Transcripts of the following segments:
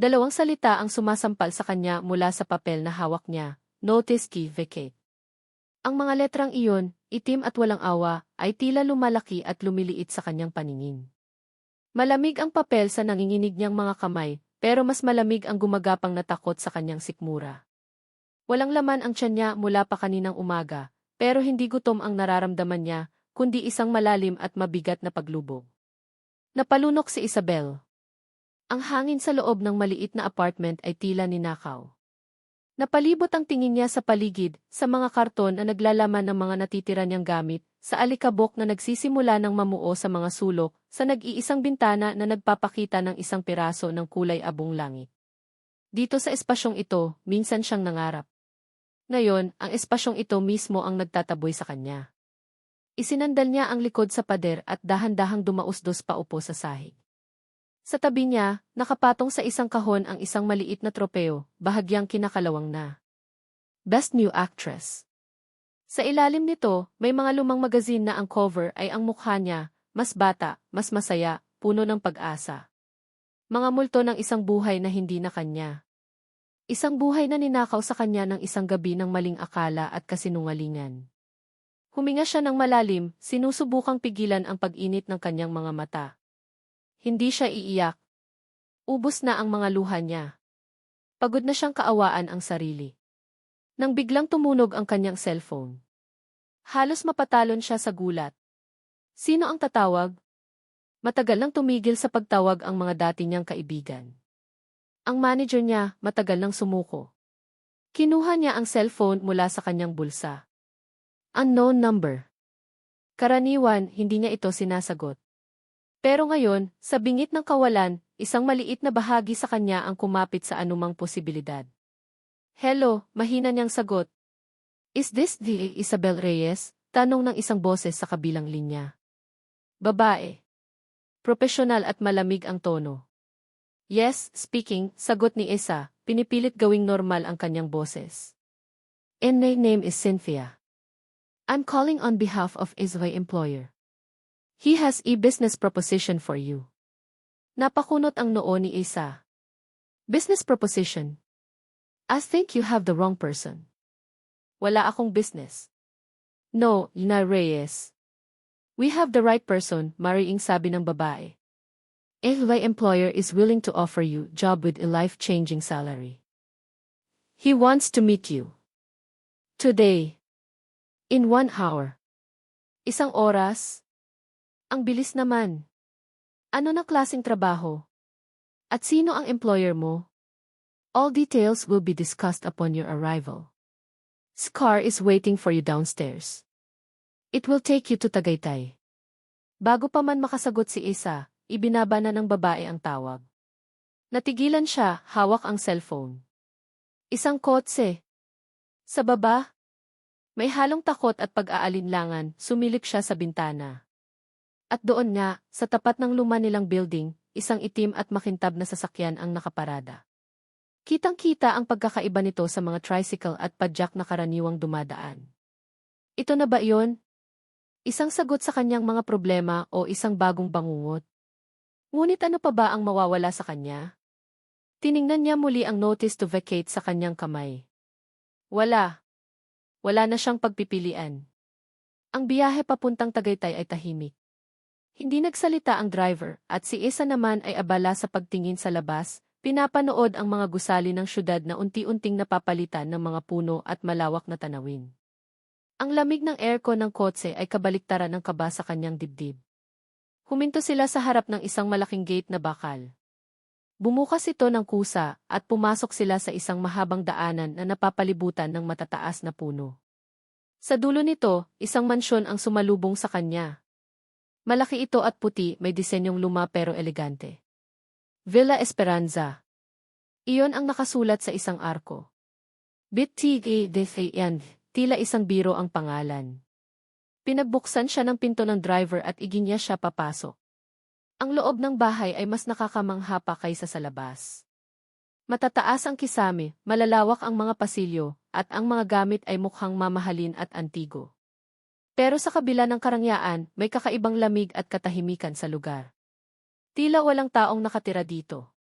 Dalawang salita ang sumasampal sa kanya mula sa papel na hawak niya, notice key vacate. Ang mga letrang iyon, itim at walang awa, ay tila lumalaki at lumiliit sa kanyang paningin. Malamig ang papel sa nanginginig niyang mga kamay, pero mas malamig ang gumagapang na takot sa kanyang sikmura. Walang laman ang tiyan niya mula pa kaninang umaga, pero hindi gutom ang nararamdaman niya, kundi isang malalim at mabigat na paglubog. Napalunok si Isabel. Ang hangin sa loob ng maliit na apartment ay tila ninakaw. Napalibot ang tingin niya sa paligid, sa mga karton na naglalaman ng mga natitira niyang gamit, sa alikabok na nagsisimula ng mamuo sa mga sulok, sa nag-iisang bintana na nagpapakita ng isang piraso ng kulay abong langit. Dito sa espasyong ito, minsan siyang nangarap. Ngayon, ang espasyong ito mismo ang nagtataboy sa kanya. Isinandal niya ang likod sa pader at dahan-dahang dumausdos pa upo sa sahig. Sa tabi niya, nakapatong sa isang kahon ang isang maliit na tropeo, bahagyang kinakalawang na Best New Actress. Sa ilalim nito, may mga lumang magazine na ang cover ay ang mukha niya, mas bata, mas masaya, puno ng pag-asa. Mga multo ng isang buhay na hindi na kanya. Isang buhay na ninakaw sa kanya ng isang gabi ng maling akala at kasinungalingan. Huminga siya ng malalim, sinusubukang pigilan ang pag-init ng kanyang mga mata. Hindi siya iiyak. Ubos na ang mga luha niya. Pagod na siyang kaawaan ang sarili. Nang biglang tumunog ang kanyang cellphone. Halos mapatalon siya sa gulat. Sino ang tatawag? Matagal nang tumigil sa pagtawag ang mga dati niyang kaibigan. Ang manager niya, matagal nang sumuko. Kinuha niya ang cellphone mula sa kanyang bulsa. Unknown number. Karaniwan, hindi niya ito sinasagot. Pero ngayon, sa bingit ng kawalan, isang maliit na bahagi sa kanya ang kumapit sa anumang posibilidad. Hello, mahina niyang sagot. Is this the Isabel Reyes? Tanong ng isang boses sa kabilang linya. Babae. Propesyonal at malamig ang tono. Yes, speaking, sagot ni Isa, pinipilit gawing normal ang kanyang boses. And my name is Cynthia. I'm calling on behalf of Isway employer. He has a business proposition for you. Napakunot ang noo ni Isa. Business proposition? I think you have the wrong person. Wala akong business. No, Ina Reyes. We have the right person, mariing sabi ng babae. Isway employer is willing to offer you job with a life-changing salary. He wants to meet you. Today. In 1 hour. Isang oras? Ang bilis naman. Ano na klaseng trabaho? At sino ang employer mo? All details will be discussed upon your arrival. Scar is waiting for you downstairs. It will take you to Tagaytay. Bago pa man makasagot si Isa, ibinaba na ng babae ang tawag. Natigilan siya, hawak ang cellphone. Isang kotse. Sa baba? May halong takot at pag-aalinlangan, sumilip siya sa bintana. At doon nga, sa tapat ng luma nilang building, isang itim at makintab na sasakyan ang nakaparada. Kitang-kita ang pagkakaiba nito sa mga tricycle at padjak na karaniwang dumadaan. Ito na ba iyon? Isang sagot sa kanyang mga problema o isang bagong bangungot? Ngunit ano pa ba ang mawawala sa kanya? Tiningnan niya muli ang notice to vacate sa kanyang kamay. Wala. Wala na siyang pagpipilian. Ang biyahe papuntang Tagaytay ay tahimik. Hindi nagsalita ang driver at si Isa naman ay abala sa pagtingin sa labas, pinapanood ang mga gusali ng syudad na unti-unting napapalitan ng mga puno at malawak na tanawin. Ang lamig ng aircon ng kotse ay kabaliktaran ng kaba sa kanyang dibdib. Huminto sila sa harap ng isang malaking gate na bakal. Bumukas ito ng kusa at pumasok sila sa isang mahabang daanan na napapalibutan ng matataas na puno. Sa dulo nito, isang mansyon ang sumalubong sa kanya. Malaki ito at puti, may disenyong luma pero elegante. Villa Esperanza. Iyon ang nakasulat sa isang arko. BTG-DFAN, tila isang biro ang pangalan. Pinagbuksan siya ng pinto ng driver at iginya siya papasok. Ang loob ng bahay ay mas nakakamangha pa kaysa sa labas. Matataas ang kisame, malalawak ang mga pasilyo, at ang mga gamit ay mukhang mamahalin at antigo. Pero sa kabila ng karangyaan, may kakaibang lamig at katahimikan sa lugar. Tila walang taong nakatira dito.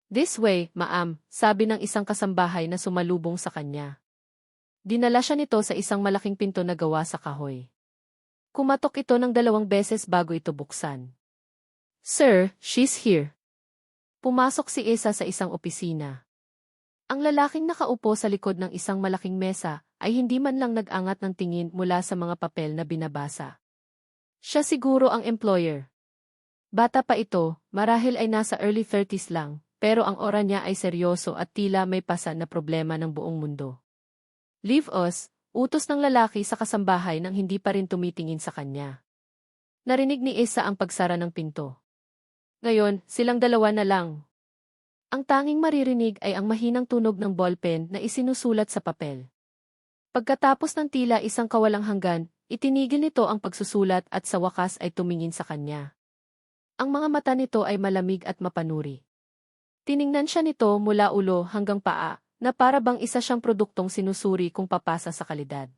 This way, ma'am, sabi ng isang kasambahay na sumalubong sa kanya. Dinala siya nito sa isang malaking pinto na gawa sa kahoy. Kumatok ito ng 2 beses bago ito buksan. Sir, she's here. Pumasok si Esa sa isang opisina. Ang lalaking nakaupo sa likod ng isang malaking mesa ay hindi man lang nag-angat ng tingin mula sa mga papel na binabasa. Siya siguro ang employer. Bata pa ito, marahil ay nasa early 30s lang, pero ang aura niya ay seryoso at tila may pasan na problema ng buong mundo. Leave us, utos ng lalaki sa kasambahay nang hindi pa rin tumitingin sa kanya. Narinig ni Esa ang pagsara ng pinto. Ngayon, silang dalawa na lang. Ang tanging maririnig ay ang mahinang tunog ng ballpen na isinusulat sa papel. Pagkatapos ng tila isang kawalang hanggan, itinigil nito ang pagsusulat at sa wakas ay tumingin sa kanya. Ang mga mata nito ay malamig at mapanuri. Tiningnan siya nito mula ulo hanggang paa, na para bang isa siyang produktong sinusuri kung papasa sa kalidad.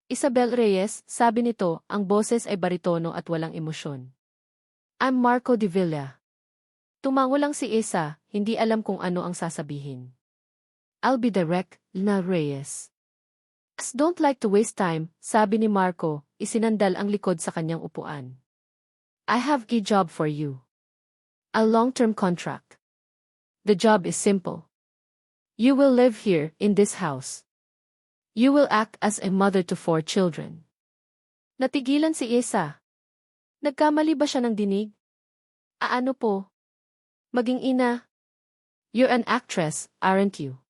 Isabel Reyes, sabi nito, ang boses ay baritono at walang emosyon. I'm Marco de Villa. Tumango lang si Esa, hindi alam kung ano ang sasabihin. I'll be direct, Lina Reyes. Don't like to waste time, sabi ni Marco, isinandal ang likod sa kanyang upuan. I have a job for you. A long-term contract. The job is simple. You will live here, in this house. You will act as a mother to 4 children. Natigilan si Esa. Nagkamali ba siya ng dinig? Ano po? Maging ina? You're an actress, aren't you?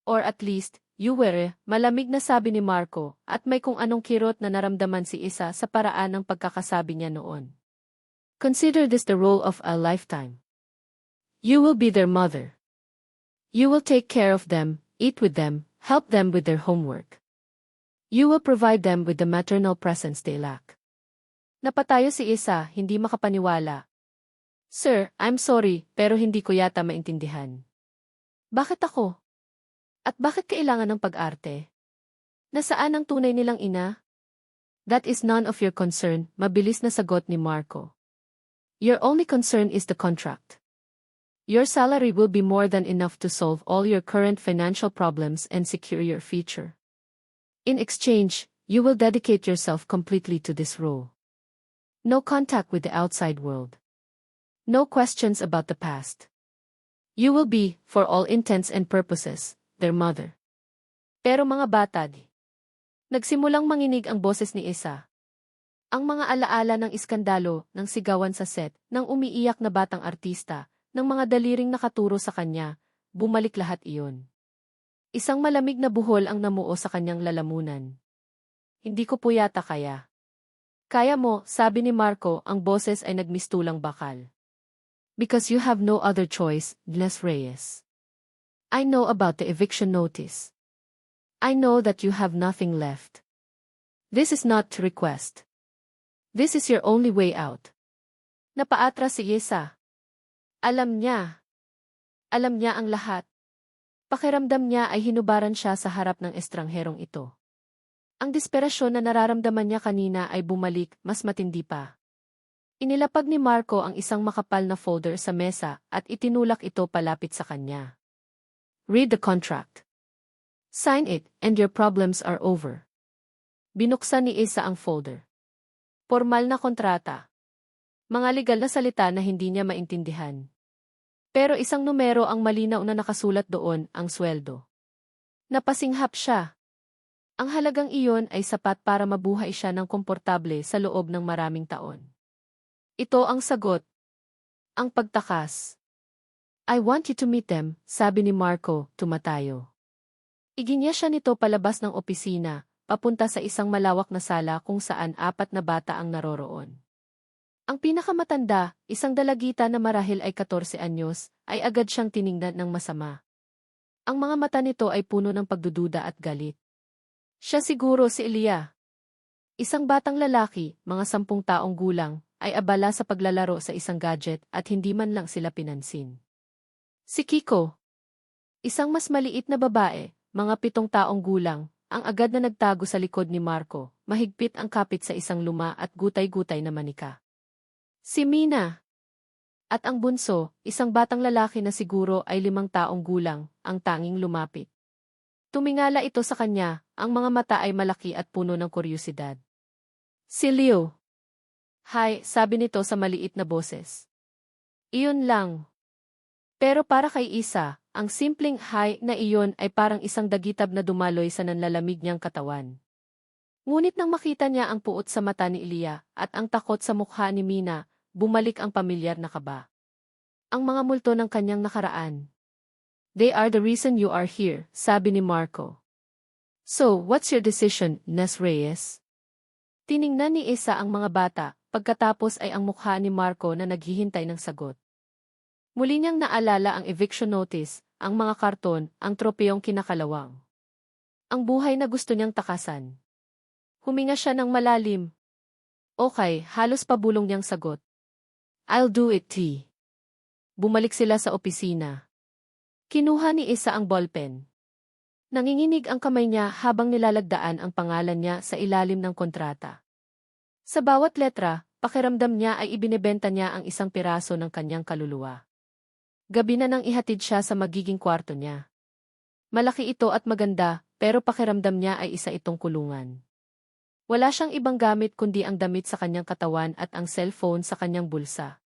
Or at least, you were, malamig na sabi ni Marco, at may kung anong kirot na naramdaman si Esa sa paraan ng pagkakasabi niya noon. Consider this the role of a lifetime. You will be their mother. You will take care of them, eat with them, help them with their homework. You will provide them with the maternal presence they lack. Napatayo si Esa, hindi makapaniwala. Sir, I'm sorry, pero hindi ko yata maintindihan. Bakit ako? At bakit kailangan ng pag-arte? Nasaan ang tunay nilang ina? That is none of your concern, mabilis na sagot ni Marco. Your only concern is the contract. Your salary will be more than enough to solve all your current financial problems and secure your future. In exchange, you will dedicate yourself completely to this role. No contact with the outside world. No questions about the past. You will be, for all intents and purposes, their mother. Pero mga batad. Nagsimulang manginig ang boses ni Esa. Ang mga alaala ng iskandalo, ng sigawan sa set, ng umiiyak na batang artista, ng mga daliring nakaturo sa kanya, bumalik lahat iyon. Isang malamig na buhol ang namuo sa kanyang lalamunan. Hindi ko po yata kaya. Kaya mo, sabi ni Marco, ang boses ay nagmistulang bakal. Because you have no other choice, Les Reyes. I know about the eviction notice. I know that you have nothing left. This is not to request. This is your only way out. Napaatras si Esa. Alam niya. Alam niya ang lahat. Pakiramdam niya ay hinubaran siya sa harap ng estrangherong ito. Ang desperasyon na nararamdaman niya kanina ay bumalik, mas matindi pa. Inilapag ni Marco ang isang makapal na folder sa mesa at itinulak ito palapit sa kanya. Read the contract. Sign it, and your problems are over. Binuksan ni Esa ang folder. Formal na kontrata. Mga legal na salita na hindi niya maintindihan. Pero isang numero ang malinaw na nakasulat doon, ang sweldo. Napasinghap siya. Ang halagang iyon ay sapat para mabuhay siya ng komportable sa loob ng maraming taon. Ito ang sagot. Ang pagtakas. I want you to meet them, sabi ni Marco, tumatayo. Iginya siya nito palabas ng opisina, papunta sa isang malawak na sala kung saan 4 na bata ang naroroon. Ang pinakamatanda, isang dalagita na marahil ay 14 anyos, ay agad siyang tiningnan ng masama. Ang mga mata nito ay puno ng pagdududa at galit. Siya siguro si Elia. Isang batang lalaki, mga 10 taong gulang, ay abala sa paglalaro sa isang gadget at hindi man lang sila pinansin. Si Kiko. Isang mas maliit na babae, mga 7 taong gulang, ang agad na nagtago sa likod ni Marco, mahigpit ang kapit sa isang luma at gutay-gutay na manika. Si Mina. At ang bunso, isang batang lalaki na siguro ay 5 taong gulang, ang tanging lumapit. Tumingala ito sa kanya, ang mga mata ay malaki at puno ng kuryosidad. Si Leo. Hi, sabi nito sa maliit na boses. Iyon lang. Pero para kay Isa, ang simpleng hi na iyon ay parang isang dagitab na dumaloy sa nanlalamig niyang katawan. Ngunit nang makita niya ang puot sa mata ni Elia at ang takot sa mukha ni Mina, bumalik ang pamilyar na kaba. Ang mga multo ng kanyang nakaraan. They are the reason you are here, sabi ni Marco. So, what's your decision, Nes Reyes? Tiningnan ni Isa ang mga bata, pagkatapos ay ang mukha ni Marco na naghihintay ng sagot. Muli niyang naalala ang eviction notice, ang mga karton, ang tropeyong kinakalawang. Ang buhay na gusto niyang takasan. Huminga siya ng malalim. Okay, halos pabulong niyang sagot. I'll do it, T. Bumalik sila sa opisina. Kinuha ni Isa ang ballpen. Nanginginig ang kamay niya habang nilalagdaan ang pangalan niya sa ilalim ng kontrata. Sa bawat letra, pakiramdam niya ay ibinebenta niya ang isang piraso ng kanyang kaluluwa. Gabi na nang ihatid siya sa magiging kwarto niya. Malaki ito at maganda, pero pakiramdam niya ay isa itong kulungan. Wala siyang ibang gamit kundi ang damit sa kanyang katawan at ang cellphone sa kanyang bulsa.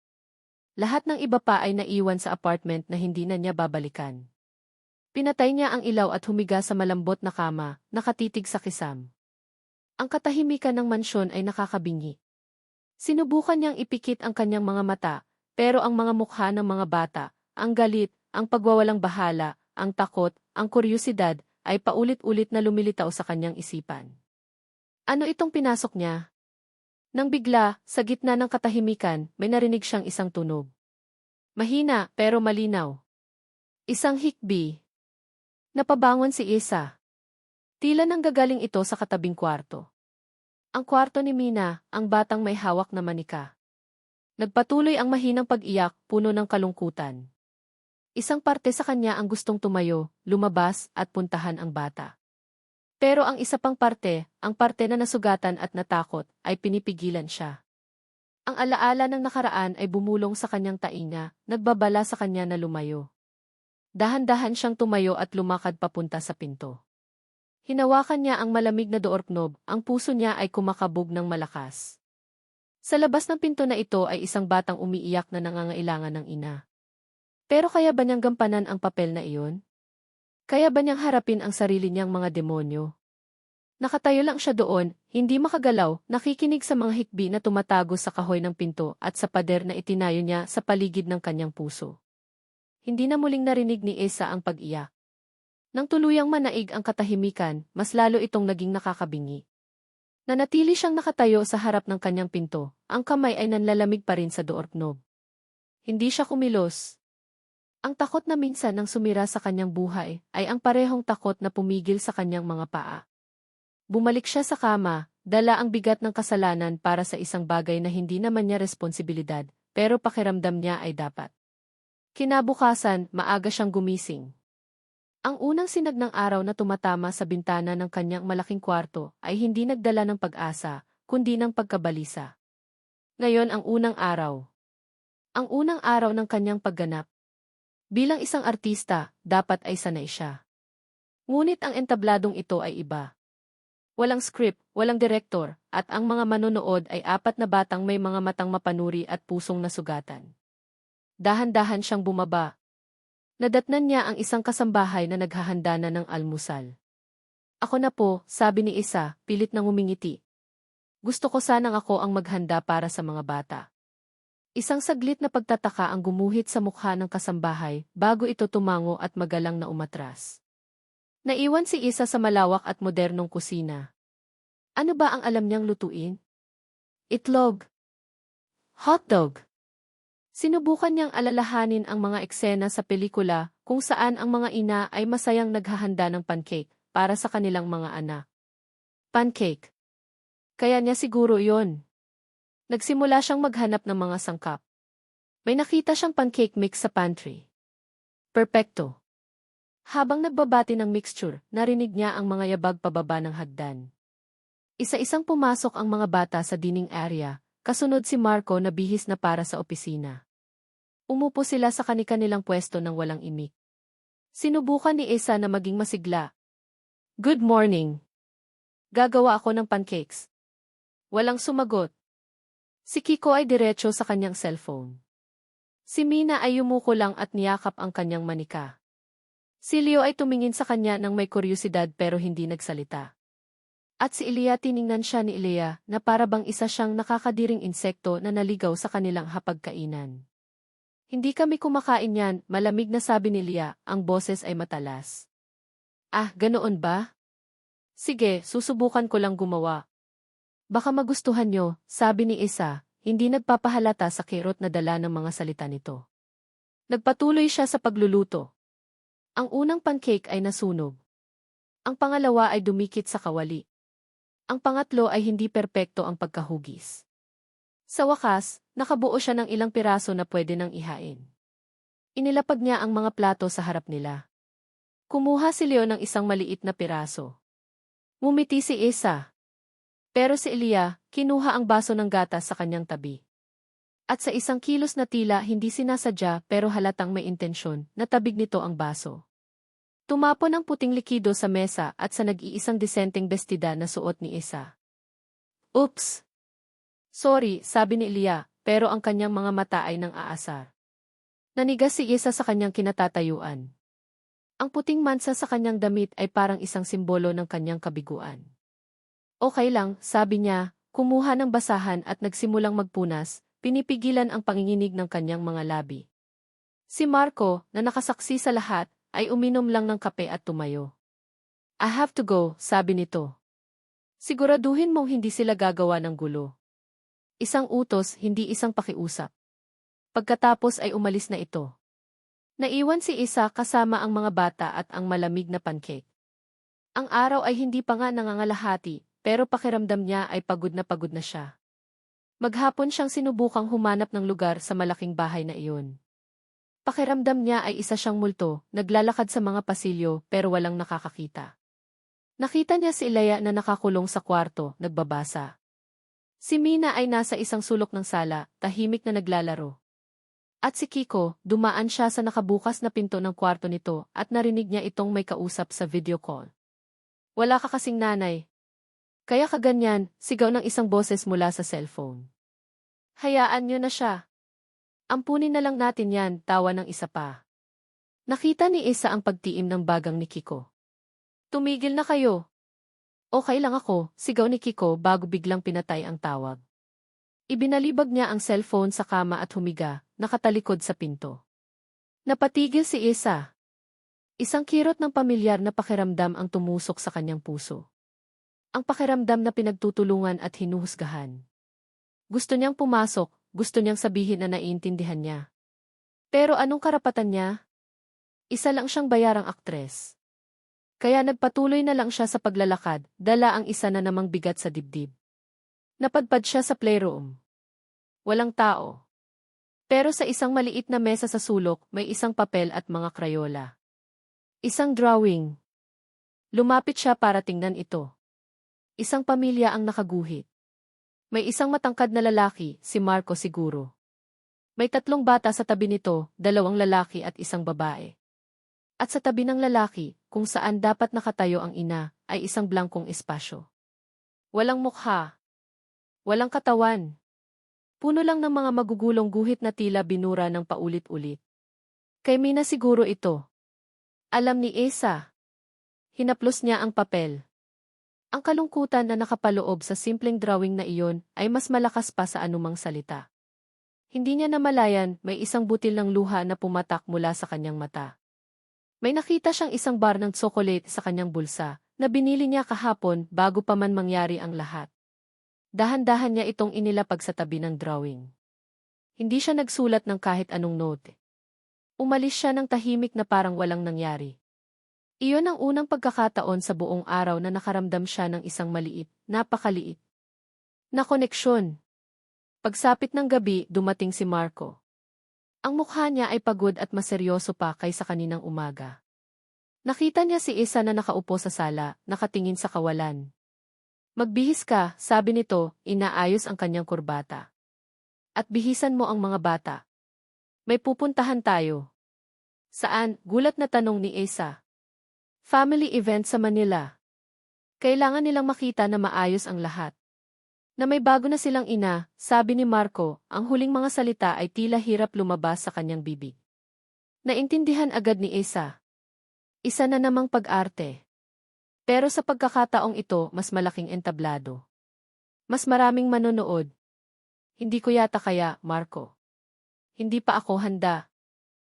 Lahat ng iba pa ay naiwan sa apartment na hindi na niya babalikan. Pinatay niya ang ilaw at humiga sa malambot na kama, nakatitig sa kisam. Ang katahimikan ng mansyon ay nakakabingi. Sinubukan niyang ipikit ang kanyang mga mata, pero ang mga mukha ng mga bata, ang galit, ang pagwawalang bahala, ang takot, ang kuryosidad, ay paulit-ulit na lumilitaw sa kanyang isipan. Ano itong pinasok niya? Nang bigla, sa gitna ng katahimikan, may narinig siyang isang tunog. Mahina, pero malinaw. Isang hikbi. Napabangon si Isa. Tila nang gagaling ito sa katabing kwarto. Ang kwarto ni Mina, ang batang may hawak na manika. Nagpatuloy ang mahinang pag-iyak, puno ng kalungkutan. Isang parte sa kanya ang gustong tumayo, lumabas, at puntahan ang bata. Pero ang isa pang parte, ang parte na nasugatan at natakot, ay pinipigilan siya. Ang alaala ng nakaraan ay bumulong sa kanyang tainga, nagbabala sa kanya na lumayo. Dahan-dahan siyang tumayo at lumakad papunta sa pinto. Hinawakan niya ang malamig na doorknob, ang puso niya ay kumakabog ng malakas. Sa labas ng pinto na ito ay isang batang umiiyak na nangangailangan ng ina. Pero kaya ba niyang gampanan ang papel na iyon? Kaya ba niyang harapin ang sarili niyang mga demonyo? Nakatayo lang siya doon, hindi makagalaw, nakikinig sa mga hikbi na tumatago sa kahoy ng pinto at sa pader na itinayo niya sa paligid ng kanyang puso. Hindi na muling narinig ni Isa ang pag-iyak. Nang tuluyang manaig ang katahimikan, mas lalo itong naging nakakabingi. Nanatili siyang nakatayo sa harap ng kanyang pinto, ang kamay ay nanlalamig pa rin sa doorknob. Hindi siya kumilos. Ang takot na minsan nang sumira sa kanyang buhay ay ang parehong takot na pumigil sa kanyang mga paa. Bumalik siya sa kama, dala ang bigat ng kasalanan para sa isang bagay na hindi naman niya responsibilidad, pero pakiramdam niya ay dapat. Kinabukasan, maaga siyang gumising. Ang unang sinag ng araw na tumatama sa bintana ng kanyang malaking kwarto ay hindi nagdala ng pag-asa, kundi ng pagkabalisa. Ngayon ang unang araw. Ang unang araw ng kanyang pagganap. Bilang isang artista, dapat ay sanay siya. Ngunit ang entabladong ito ay iba. Walang script, walang direktor, at ang mga manonood ay 4 na batang may mga matang mapanuri at pusong nasugatan. Dahan-dahan siyang bumaba. Nadatnan niya ang isang kasambahay na naghahanda na ng almusal. Ako na po, sabi ni Isa, pilit nang umingiti. Gusto ko sanang ako ang maghanda para sa mga bata. Isang saglit na pagtataka ang gumuhit sa mukha ng kasambahay bago ito tumango at magalang na umatras. Naiwan si Isa sa malawak at modernong kusina. Ano ba ang alam niyang lutuin? Itlog. Hotdog. Sinubukan niyang alalahanin ang mga eksena sa pelikula kung saan ang mga ina ay masayang naghahanda ng pancake para sa kanilang mga anak. Pancake. Kaya niya siguro yon. Nagsimula siyang maghanap ng mga sangkap. May nakita siyang pancake mix sa pantry. Perpekto. Habang nagbabati ng mixture, narinig niya ang mga yabag pababa ng hagdan. Isa-isang pumasok ang mga bata sa dining area, kasunod si Marco na bihis na para sa opisina. Umupo sila sa kani-kanilang pwesto ng walang imik. Sinubukan ni Isa na maging masigla. Good morning. Gagawa ako ng pancakes. Walang sumagot. Si Kiko ay diretso sa kanyang cellphone. Si Mina ay yumuko lang at niyakap ang kanyang manika. Si Leo ay tumingin sa kanya ng may kuryosidad pero hindi nagsalita. At si Ilya tiningnan siya ni Ilya na para bang isa siyang nakakadiring insekto na naligaw sa kanilang hapagkainan. Hindi kami kumakain yan, malamig na sabi ni Ilya, ang boses ay matalas. Ah, ganoon ba? Sige, susubukan ko lang gumawa. Baka magustuhan nyo, sabi ni Isa, hindi nagpapahalata sa kirot na dala ng mga salita nito. Nagpatuloy siya sa pagluluto. Ang unang pancake ay nasunog. Ang pangalawa ay dumikit sa kawali. Ang pangatlo ay hindi perpekto ang pagkahugis. Sa wakas, nakabuo siya ng ilang piraso na pwede nang ihain. Inilapag niya ang mga plato sa harap nila. Kumuha si Leo ng isang maliit na piraso. Ngumiti si Isa. Pero si Ilya, kinuha ang baso ng gatas sa kanyang tabi. At sa isang kilos na tila hindi sinasadya pero halatang may intensyon, natabig nito ang baso. Tumapon ang puting likido sa mesa at sa nag-iisang disenteng bestida na suot ni Isa. Oops! Sorry, sabi ni Ilya, pero ang kanyang mga mata ay nang aasar. Nanigas si Isa sa kanyang kinatatayuan. Ang puting mansa sa kanyang damit ay parang isang simbolo ng kanyang kabiguan. Okay lang, sabi niya, kumuha ng basahan at nagsimulang magpunas, pinipigilan ang panginginig ng kanyang mga labi. Si Marco, na nakasaksi sa lahat, ay uminom lang ng kape at tumayo. I have to go, sabi nito. Siguraduhin mong hindi sila gagawa ng gulo. Isang utos, hindi isang pakiusap. Pagkatapos ay umalis na ito. Naiwan si Isa kasama ang mga bata at ang malamig na pancake. Ang araw ay hindi pa nga nangangalahati, pero pakiramdam niya ay pagod na siya. Maghapon siyang sinubukang humanap ng lugar sa malaking bahay na iyon. Pakiramdam niya ay isa siyang multo, naglalakad sa mga pasilyo pero walang nakakakita. Nakita niya si Ilya na nakakulong sa kwarto, nagbabasa. Si Mina ay nasa isang sulok ng sala, tahimik na naglalaro. At si Kiko, dumaan siya sa nakabukas na pinto ng kwarto nito at narinig niya itong may kausap sa video call. Wala ka kasing nanay. Kaya kaganyan, sigaw ng isang boses mula sa cellphone. Hayaan niyo na siya. Ampunin na lang natin yan, tawa ng isa pa. Nakita ni Isa ang pagtiim ng bagang ni Kiko. Tumigil na kayo. Okay lang ako, sigaw ni Kiko bago biglang pinatay ang tawag. Ibinalibag niya ang cellphone sa kama at humiga, nakatalikod sa pinto. Napatigil si Isa. Isang kirot ng pamilyar na pakiramdam ang tumusok sa kanyang puso. Ang pakiramdam na pinagtutulungan at hinuhusgahan. Gusto niyang pumasok, gusto niyang sabihin na naiintindihan niya. Pero anong karapatan niya? Isa lang siyang bayarang aktres. Kaya nagpatuloy na lang siya sa paglalakad, dala ang isa na namang bigat sa dibdib. Napadpad siya sa playroom. Walang tao. Pero sa isang maliit na mesa sa sulok, may isang papel at mga krayola. Isang drawing. Lumapit siya para tingnan ito. Isang pamilya ang nakaguhit. May isang matangkad na lalaki, si Marco siguro. May 3 bata sa tabi nito, 2 lalaki at 1 babae. At sa tabi ng lalaki, kung saan dapat nakatayo ang ina, ay isang blangkong espasyo. Walang mukha. Walang katawan. Puno lang ng mga magugulong guhit na tila binura ng paulit-ulit. Kay Mina siguro ito. Alam ni Isa. Hinaplos niya ang papel. Ang kalungkutan na nakapaloob sa simpleng drawing na iyon ay mas malakas pa sa anumang salita. Hindi niya namalayan, may isang butil ng luha na pumatak mula sa kanyang mata. May nakita siyang isang bar ng tsokolate sa kanyang bulsa, na binili niya kahapon bago pa man mangyari ang lahat. Dahan-dahan niya itong inilapag sa tabi ng drawing. Hindi siya nagsulat ng kahit anong note. Umalis siya ng tahimik na parang walang nangyari. Iyon ang unang pagkakataon sa buong araw na nakaramdam siya ng isang maliit, napakaliit na koneksyon. Pagsapit ng gabi, dumating si Marco. Ang mukha niya ay pagod at maseryoso pa kaysa kaninang umaga. Nakita niya si Isa na nakaupo sa sala, nakatingin sa kawalan. Magbihis ka, sabi nito, inaayos ang kanyang kurbata. At bihisan mo ang mga bata. May pupuntahan tayo. Saan? Gulat na tanong ni Asa. Family event sa Manila. Kailangan nilang makita na maayos ang lahat. Na may bago na silang ina, sabi ni Marco, ang huling mga salita ay tila hirap lumabas sa kanyang bibig. Naintindihan agad ni Asa. Isa na namang pag-arte. Pero sa pagkakataong ito, mas malaking entablado. Mas maraming manonood. Hindi ko yata kaya, Marco. Hindi pa ako handa.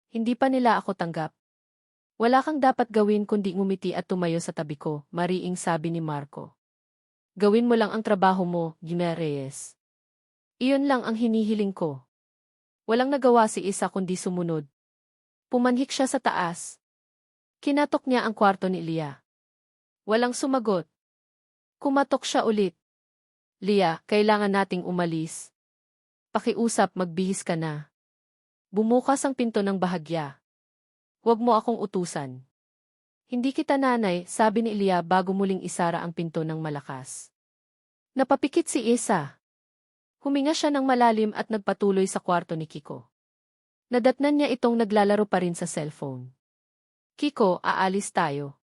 Hindi pa nila ako tanggap. Wala kang dapat gawin kundi ngumiti at tumayo sa tabi ko, mariing sabi ni Marco. Gawin mo lang ang trabaho mo, Gina Reyes. Iyon lang ang hinihiling ko. Walang nagawa si Isa kundi sumunod. Pumanhik siya sa taas. Kinatok niya ang kwarto ni Lia. Walang sumagot. Kumatok siya ulit. Lia, kailangan nating umalis. Pakiusap, magbihis ka na. Bumukas ang pinto ng bahagya. Huwag mo akong utusan. Hindi kita nanay, sabi ni Lia bago muling isara ang pinto ng malakas. Napapikit si Isa. Huminga siya ng malalim at nagpatuloy sa kwarto ni Kiko. Nadatnan niya itong naglalaro pa rin sa cellphone. Kiko, aalis tayo.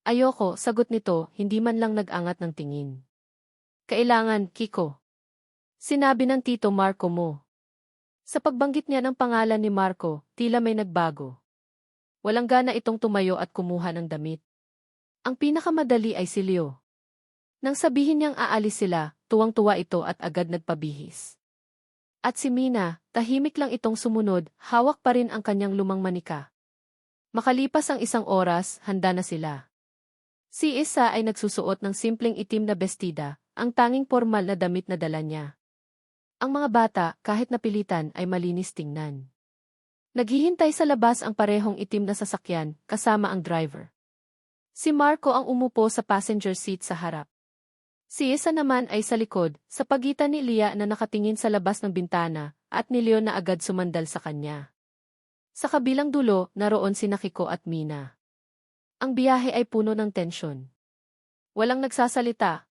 Ayoko, sagot nito, hindi man lang nag-angat ng tingin. Kailangan, Kiko. Sinabi ng tito Marco mo. Sa pagbanggit niya ng pangalan ni Marco, tila may nagbago. Walang gana itong tumayo at kumuha ng damit. Ang pinakamadali ay si Leo. Nang sabihin niyang aalis sila, tuwang-tuwa ito at agad nagpabihis. At si Mina, tahimik lang itong sumunod, hawak pa rin ang kanyang lumang manika. Makalipas ang 1 oras, handa na sila. Si Isa ay nagsusuot ng simpleng itim na bestida, ang tanging formal na damit na dala niya. Ang mga bata, kahit napilitan, ay malinis tingnan. Naghihintay sa labas ang parehong itim na sasakyan, kasama ang driver. Si Marco ang umupo sa passenger seat sa harap. Si Isa naman ay sa likod, sa pagitan ni Lia na nakatingin sa labas ng bintana, at ni Leo na agad sumandal sa kanya. Sa kabilang dulo, naroon si Kiko at Mina. Ang biyahe ay puno ng tensyon. Walang nagsasalita.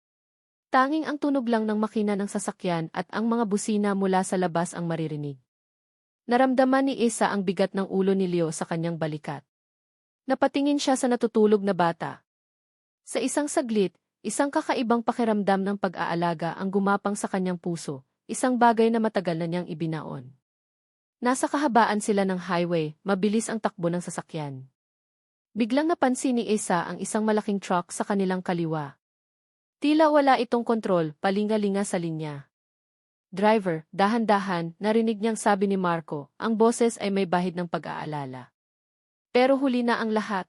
Tanging ang tunog lang ng makina ng sasakyan at ang mga busina mula sa labas ang maririnig. Naramdaman ni Isa ang bigat ng ulo ni Leo sa kanyang balikat. Napatingin siya sa natutulog na bata. Sa isang saglit, isang kakaibang pakiramdam ng pag-aalaga ang gumapang sa kanyang puso, isang bagay na matagal na niyang ibinaon. Nasa kahabaan sila ng highway, mabilis ang takbo ng sasakyan. Biglang napansin ni Isa ang isang malaking truck sa kanilang kaliwa. Tila wala itong kontrol, palinga-linga sa linya. Driver, dahan-dahan, narinig niyang sabi ni Marco, ang boses ay may bahid ng pag-aalala. Pero huli na ang lahat.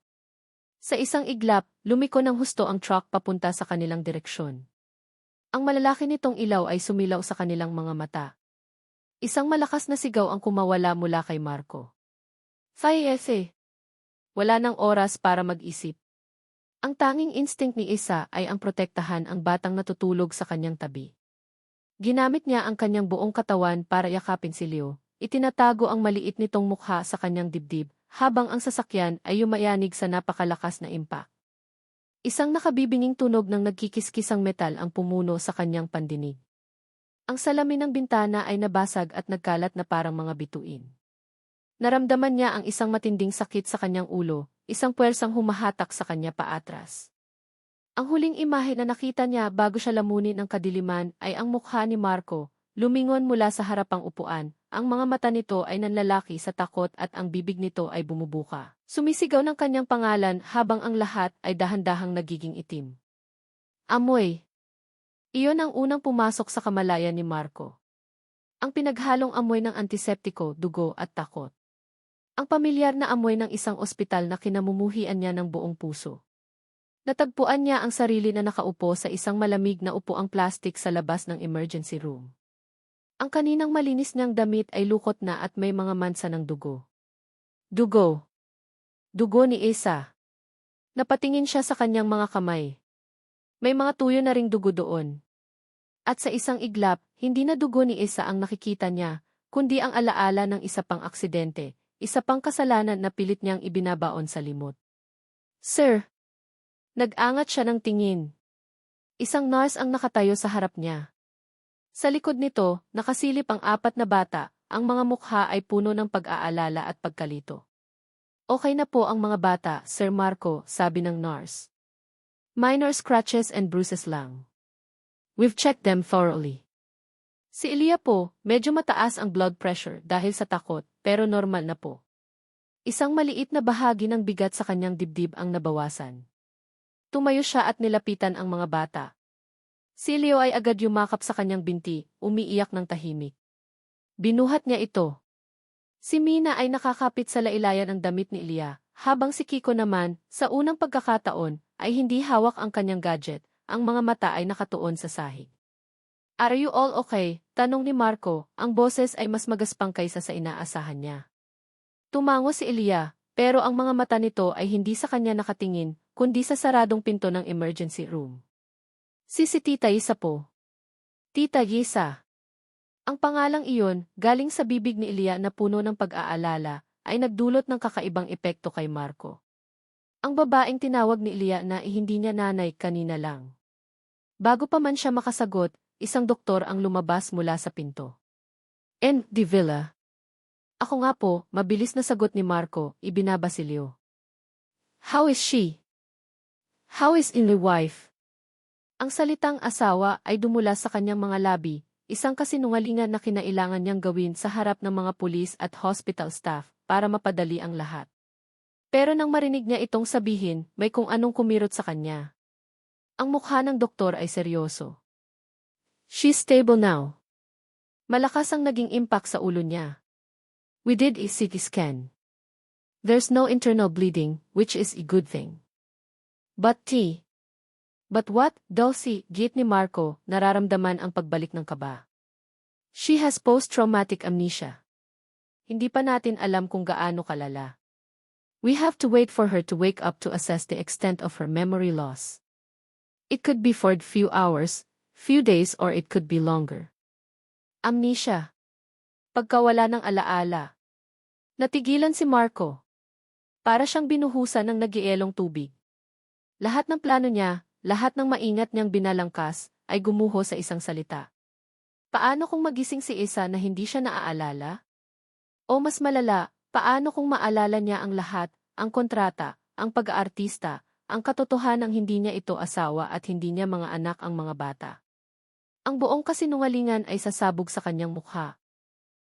Sa isang iglap, lumiko ng husto ang truck papunta sa kanilang direksyon. Ang malalaki nitong ilaw ay sumilaw sa kanilang mga mata. Isang malakas na sigaw ang kumawala mula kay Marco. Fayese! Wala nang oras para mag-isip. Ang tanging instinct ni Isa ay ang protektahan ang batang natutulog sa kanyang tabi. Ginamit niya ang kanyang buong katawan para yakapin si Leo, itinatago ang maliit nitong mukha sa kanyang dibdib, habang ang sasakyan ay yumayanig sa napakalakas na impact. Isang nakabibinging tunog ng nagkikiskisang metal ang pumuno sa kanyang pandinig. Ang salamin ng bintana ay nabasag at nagkalat na parang mga bituin. Naramdaman niya ang isang matinding sakit sa kanyang ulo, isang puwersang humahatak sa kanya paatras. Ang huling imahe na nakita niya bago siya lamunin ng kadiliman ay ang mukha ni Marco, lumingon mula sa harapang upuan, ang mga mata nito ay nanlalaki sa takot at ang bibig nito ay bumubuka. Sumisigaw ng kanyang pangalan habang ang lahat ay dahan-dahang nagiging itim. Amoy. Iyon ang unang pumasok sa kamalayan ni Marco. Ang pinaghalong amoy ng antiseptiko, dugo at takot. Ang pamilyar na amoy ng isang ospital na kinamumuhian niya ng buong puso. Natagpuan niya ang sarili na nakaupo sa isang malamig na upuang plastik sa labas ng emergency room. Ang kaninang malinis niyang damit ay lukot na at may mga mansa ng dugo. Dugo. Dugo ni Isa. Napatingin siya sa kanyang mga kamay. May mga tuyo na ring dugo doon. At sa isang iglap, hindi na dugo ni Isa ang nakikita niya, kundi ang alaala ng isa pang aksidente, isa pang kasalanan na pilit niyang ibinabaon sa limot. Sir! Nag-angat siya ng tingin. Isang nurse ang nakatayo sa harap niya. Sa likod nito, nakasilip ang 4 na bata, ang mga mukha ay puno ng pag-aalala at pagkalito. Okay na po ang mga bata, Sir Marco, sabi ng nurse. Minor scratches and bruises lang. We've checked them thoroughly. Si Elia po, medyo mataas ang blood pressure dahil sa takot, pero normal na po. Isang maliit na bahagi ng bigat sa kanyang dibdib ang nabawasan. Tumayo siya at nilapitan ang mga bata. Si Leo ay agad yumakap sa kanyang binti, umiiyak ng tahimik. Binuhat niya ito. Si Mina ay nakakapit sa lailayan ng damit ni Elia, habang si Kiko naman, sa unang pagkakataon, ay hindi hawak ang kanyang gadget, ang mga mata ay nakatuon sa sahig. Are you all okay? Tanong ni Marco, ang boses ay mas magaspang kaysa sa inaasahan niya. Tumango si Elia, pero ang mga mata nito ay hindi sa kanya nakatingin, kundi sa saradong pinto ng emergency room. Si Tita Isa po. Tita Isa. Ang pangalang iyon, galing sa bibig ni Elia na puno ng pag-aalala, ay nagdulot ng kakaibang epekto kay Marco. Ang babaeng tinawag ni Elia na hindi niya nanay kanina lang. Bago pa man siya makasagot, isang doktor ang lumabas mula sa pinto. And Di Villa. Ako nga po, mabilis na sagot ni Marco, ibinabasilyo. How is she? How is the wife? Ang salitang asawa ay dumula sa kanyang mga labi, isang kasinungalingan na kinailangan niyang gawin sa harap ng mga pulis at hospital staff para mapadali ang lahat. Pero nang marinig niya itong sabihin, may kung anong kumirot sa kanya. Ang mukha ng doktor ay seryoso. She's stable now. Malakas ang naging impact sa ulo niya. We did a CT scan. There's no internal bleeding, which is a good thing. But what, Dulcie, git ni Marco, nararamdaman ang pagbalik ng kaba. She has post-traumatic amnesia. Hindi pa natin alam kung gaano kalala. We have to wait for her to wake up to assess the extent of her memory loss. It could be for a few hours, few days or it could be longer. Amnesia. Pagkawala ng alaala. Natigilan si Marco. Para siyang binuhusan ng nagielong tubig. Lahat ng plano niya, lahat ng maingat niyang binalangkas, ay gumuho sa isang salita. Paano kung magising si Isa na hindi siya naaalala? O mas malala, paano kung maalala niya ang lahat, ang kontrata, ang pag-aartista, ang katotohanang hindi niya ito asawa at hindi niya mga anak ang mga bata? Ang buong kasinungalingan ay sasabog sa kanyang mukha.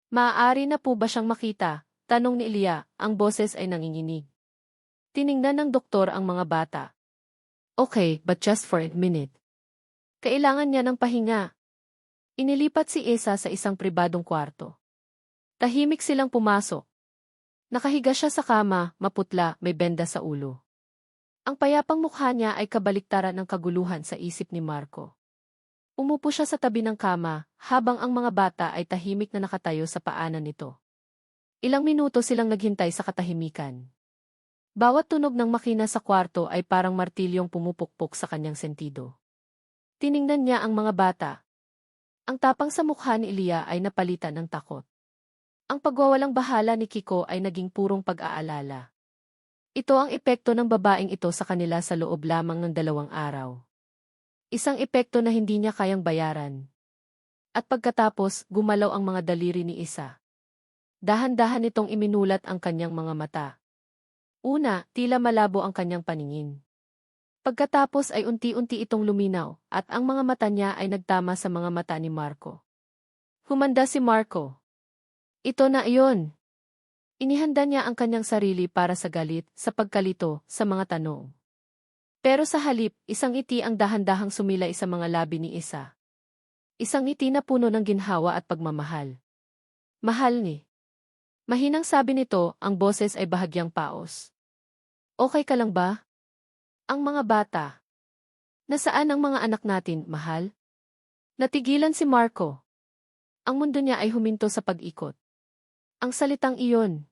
Maaari na po ba siyang makita? Tanong ni Elia, ang boses ay nanginginig. Tiningnan ng doktor ang mga bata. Okay, but just for a minute. Kailangan niya ng pahinga. Inilipat si Isa sa isang pribadong kwarto. Tahimik silang pumasok. Nakahiga siya sa kama, maputla, may benda sa ulo. Ang payapang mukha niya ay kabaliktaran ng kaguluhan sa isip ni Marco. Umupo siya sa tabi ng kama, habang ang mga bata ay tahimik na nakatayo sa paanan nito. Ilang minuto silang naghintay sa katahimikan. Bawat tunog ng makina sa kwarto ay parang martilyong pumupukpok sa kanyang sentido. Tiningnan niya ang mga bata. Ang tapang sa mukha ni Elia ay napalitan ng takot. Ang pagwawalang bahala ni Kiko ay naging purong pag-aalala. Ito ang epekto ng babaeng ito sa kanila sa loob lamang ng 2 araw. Isang epekto na hindi niya kayang bayaran. At pagkatapos, gumalaw ang mga daliri ni Isa. Dahan-dahan nitong iminulat ang kanyang mga mata. Una, tila malabo ang kanyang paningin. Pagkatapos ay unti-unti itong luminaw, at ang mga mata niya ay nagtama sa mga mata ni Marco. Humanda si Marco. Ito na iyon. Inihanda niya ang kanyang sarili para sa galit, sa pagkalito, sa mga tanong. Pero sa halip, isang ngiti ang dahan-dahang sumilay sa mga labi ni Isa. Isang ngiti na puno ng ginhawa at pagmamahal. Mahal ni. Mahinang sabi nito, ang boses ay bahagyang paos. Okay ka lang ba? Ang mga bata. Nasaan ang mga anak natin, mahal? Natigilan si Marco. Ang mundo niya ay huminto sa pag-ikot. Ang salitang iyon,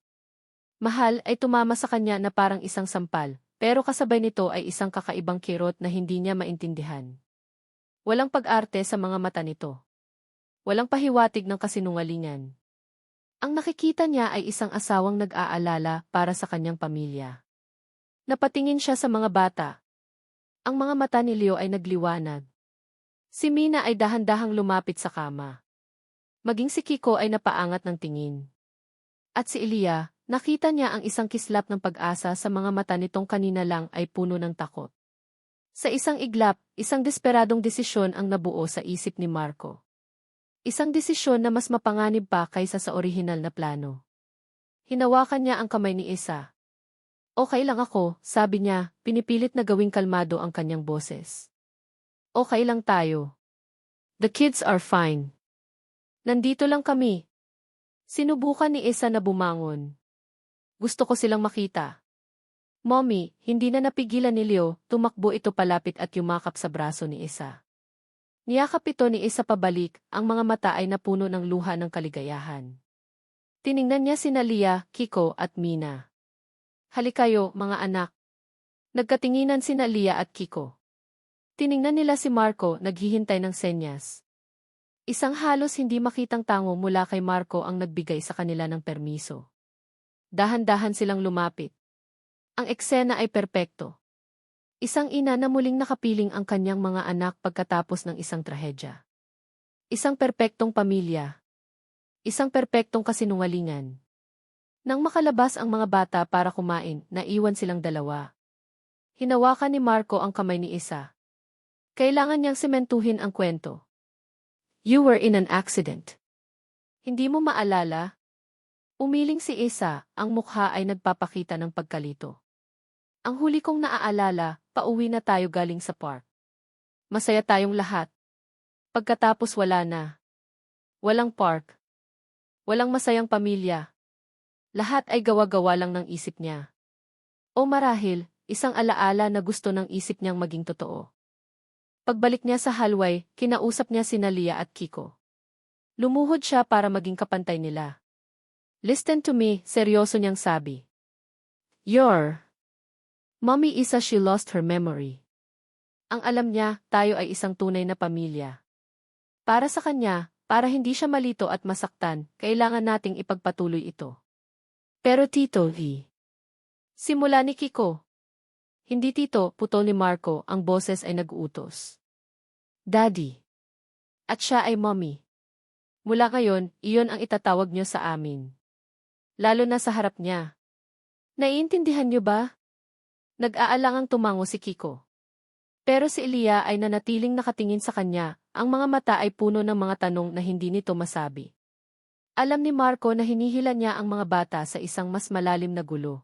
mahal, ay tumama sa kanya na parang isang sampal, pero kasabay nito ay isang kakaibang kirot na hindi niya maintindihan. Walang pag-arte sa mga mata nito. Walang pahiwatig ng kasinungalingan. Ang nakikita niya ay isang asawang nag-aalala para sa kanyang pamilya. Napatingin siya sa mga bata. Ang mga mata ni Leo ay nagliwanag. Si Mina ay dahan-dahang lumapit sa kama. Maging si Kiko ay napaangat ng tingin. At si Elia, nakita niya ang isang kislap ng pag-asa sa mga mata nitong kanina lang ay puno ng takot. Sa isang iglap, isang desperadong desisyon ang nabuo sa isip ni Marco. Isang desisyon na mas mapanganib pa kaysa sa orihinal na plano. Hinawakan niya ang kamay ni Isa. Okay lang ako, sabi niya, pinipilit na gawing kalmado ang kanyang boses. Okay lang tayo. The kids are fine. Nandito lang kami. Sinubukan ni Isa na bumangon. Gusto ko silang makita. Mommy, hindi na napigilan ni Leo, tumakbo ito palapit at yumakap sa braso ni Isa. Niyakap ito ni Isa pabalik, ang mga mata ay napuno ng luha ng kaligayahan. Tiningnan niya sina Lia, Kiko at Mina. Halikayo, mga anak. Nagkatinginan sina Lia at Kiko. Tiningnan nila si Marco, naghihintay ng senyas. Isang halos hindi makitang tango mula kay Marco ang nagbigay sa kanila ng permiso. Dahan-dahan silang lumapit. Ang eksena ay perpekto. Isang ina na muling nakapiling ang kanyang mga anak pagkatapos ng isang trahedya. Isang perpektong pamilya. Isang perpektong kasinungalingan. Nang makalabas ang mga bata para kumain, naiwan silang dalawa. Hinawakan ni Marco ang kamay ni Isa. Kailangan niyang sementuhin ang kwento. You were in an accident. Hindi mo maalala? Umiling si Isa, ang mukha ay nagpapakita ng pagkalito. Ang huli kong naaalala, pauwi na tayo galing sa park. Masaya tayong lahat. Pagkatapos wala na. Walang park. Walang masayang pamilya. Lahat ay gawa-gawa lang ng isip niya. O marahil, isang alaala na gusto ng isip niyang maging totoo. Pagbalik niya sa hallway, kinausap niya sina Lia at Kiko. Lumuhod siya para maging kapantay nila. Listen to me, seryoso niyang sabi. Mommy Isa, she lost her memory. Ang alam niya, tayo ay isang tunay na pamilya. Para sa kanya, para hindi siya malito at masaktan, kailangan nating ipagpatuloy ito. Pero Tito V. Simula ni Kiko. Hindi Tito, putol ni Marco, ang boses ay nag-uutos. Daddy. At siya ay Mommy. Mula ngayon, iyon ang itatawag niyo sa amin. Lalo na sa harap niya. Naiintindihan niyo ba? Nag-aalangang tumango si Kiko. Pero si Elia ay nanatiling nakatingin sa kanya, ang mga mata ay puno ng mga tanong na hindi nito masabi. Alam ni Marco na hinihila niya ang mga bata sa isang mas malalim na gulo.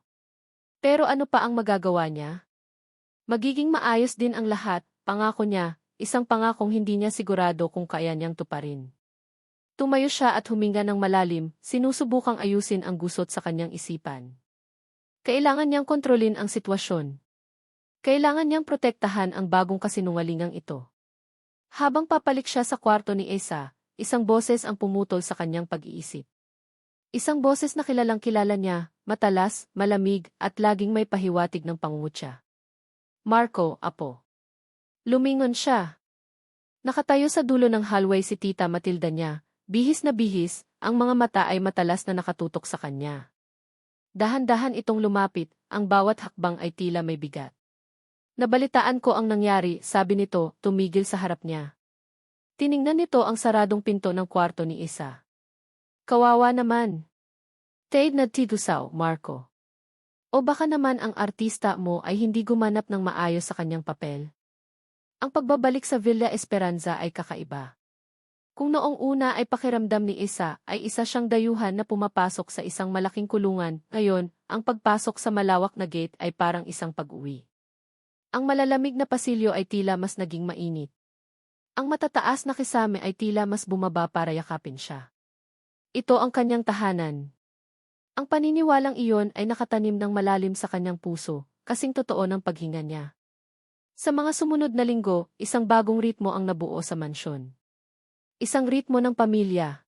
Pero ano pa ang magagawa niya? Magiging maayos din ang lahat, pangako niya, isang pangakong hindi niya sigurado kung kaya niyang tuparin. Tumayo siya at huminga ng malalim, sinusubukang ayusin ang gusot sa kanyang isipan. Kailangan niyang kontrolin ang sitwasyon. Kailangan niyang protektahan ang bagong kasinungalingang ito. Habang papalik siya sa kwarto ni Isa, isang boses ang pumutol sa kanyang pag-iisip. Isang boses na kilalang kilala niya, matalas, malamig, at laging may pahiwatig ng pangungutya. Marco, apo. Lumingon siya. Nakatayo sa dulo ng hallway si Tita Matilda niya, bihis na bihis, ang mga mata ay matalas na nakatutok sa kanya. Dahan-dahan itong lumapit, ang bawat hakbang ay tila may bigat. Nabalitaan ko ang nangyari, sabi nito, tumigil sa harap niya. Tiningnan nito ang saradong pinto ng kwarto ni Isa. Kawawa naman. Taid na titusaw, Marco. O baka naman ang artista mo ay hindi gumanap ng maayos sa kanyang papel. Ang pagbabalik sa Villa Esperanza ay kakaiba. Kung noong una ay pakiramdam ni Isa ay isa siyang dayuhan na pumapasok sa isang malaking kulungan, ngayon, ang pagpasok sa malawak na gate ay parang isang pag-uwi. Ang malalamig na pasilyo ay tila mas naging mainit. Ang matataas na kisame ay tila mas bumaba para yakapin siya. Ito ang kanyang tahanan. Ang paniniwalang iyon ay nakatanim ng malalim sa kanyang puso, kasing totoo ng paghinga niya. Sa mga sumunod na linggo, isang bagong ritmo ang nabuo sa mansyon. Isang ritmo ng pamilya.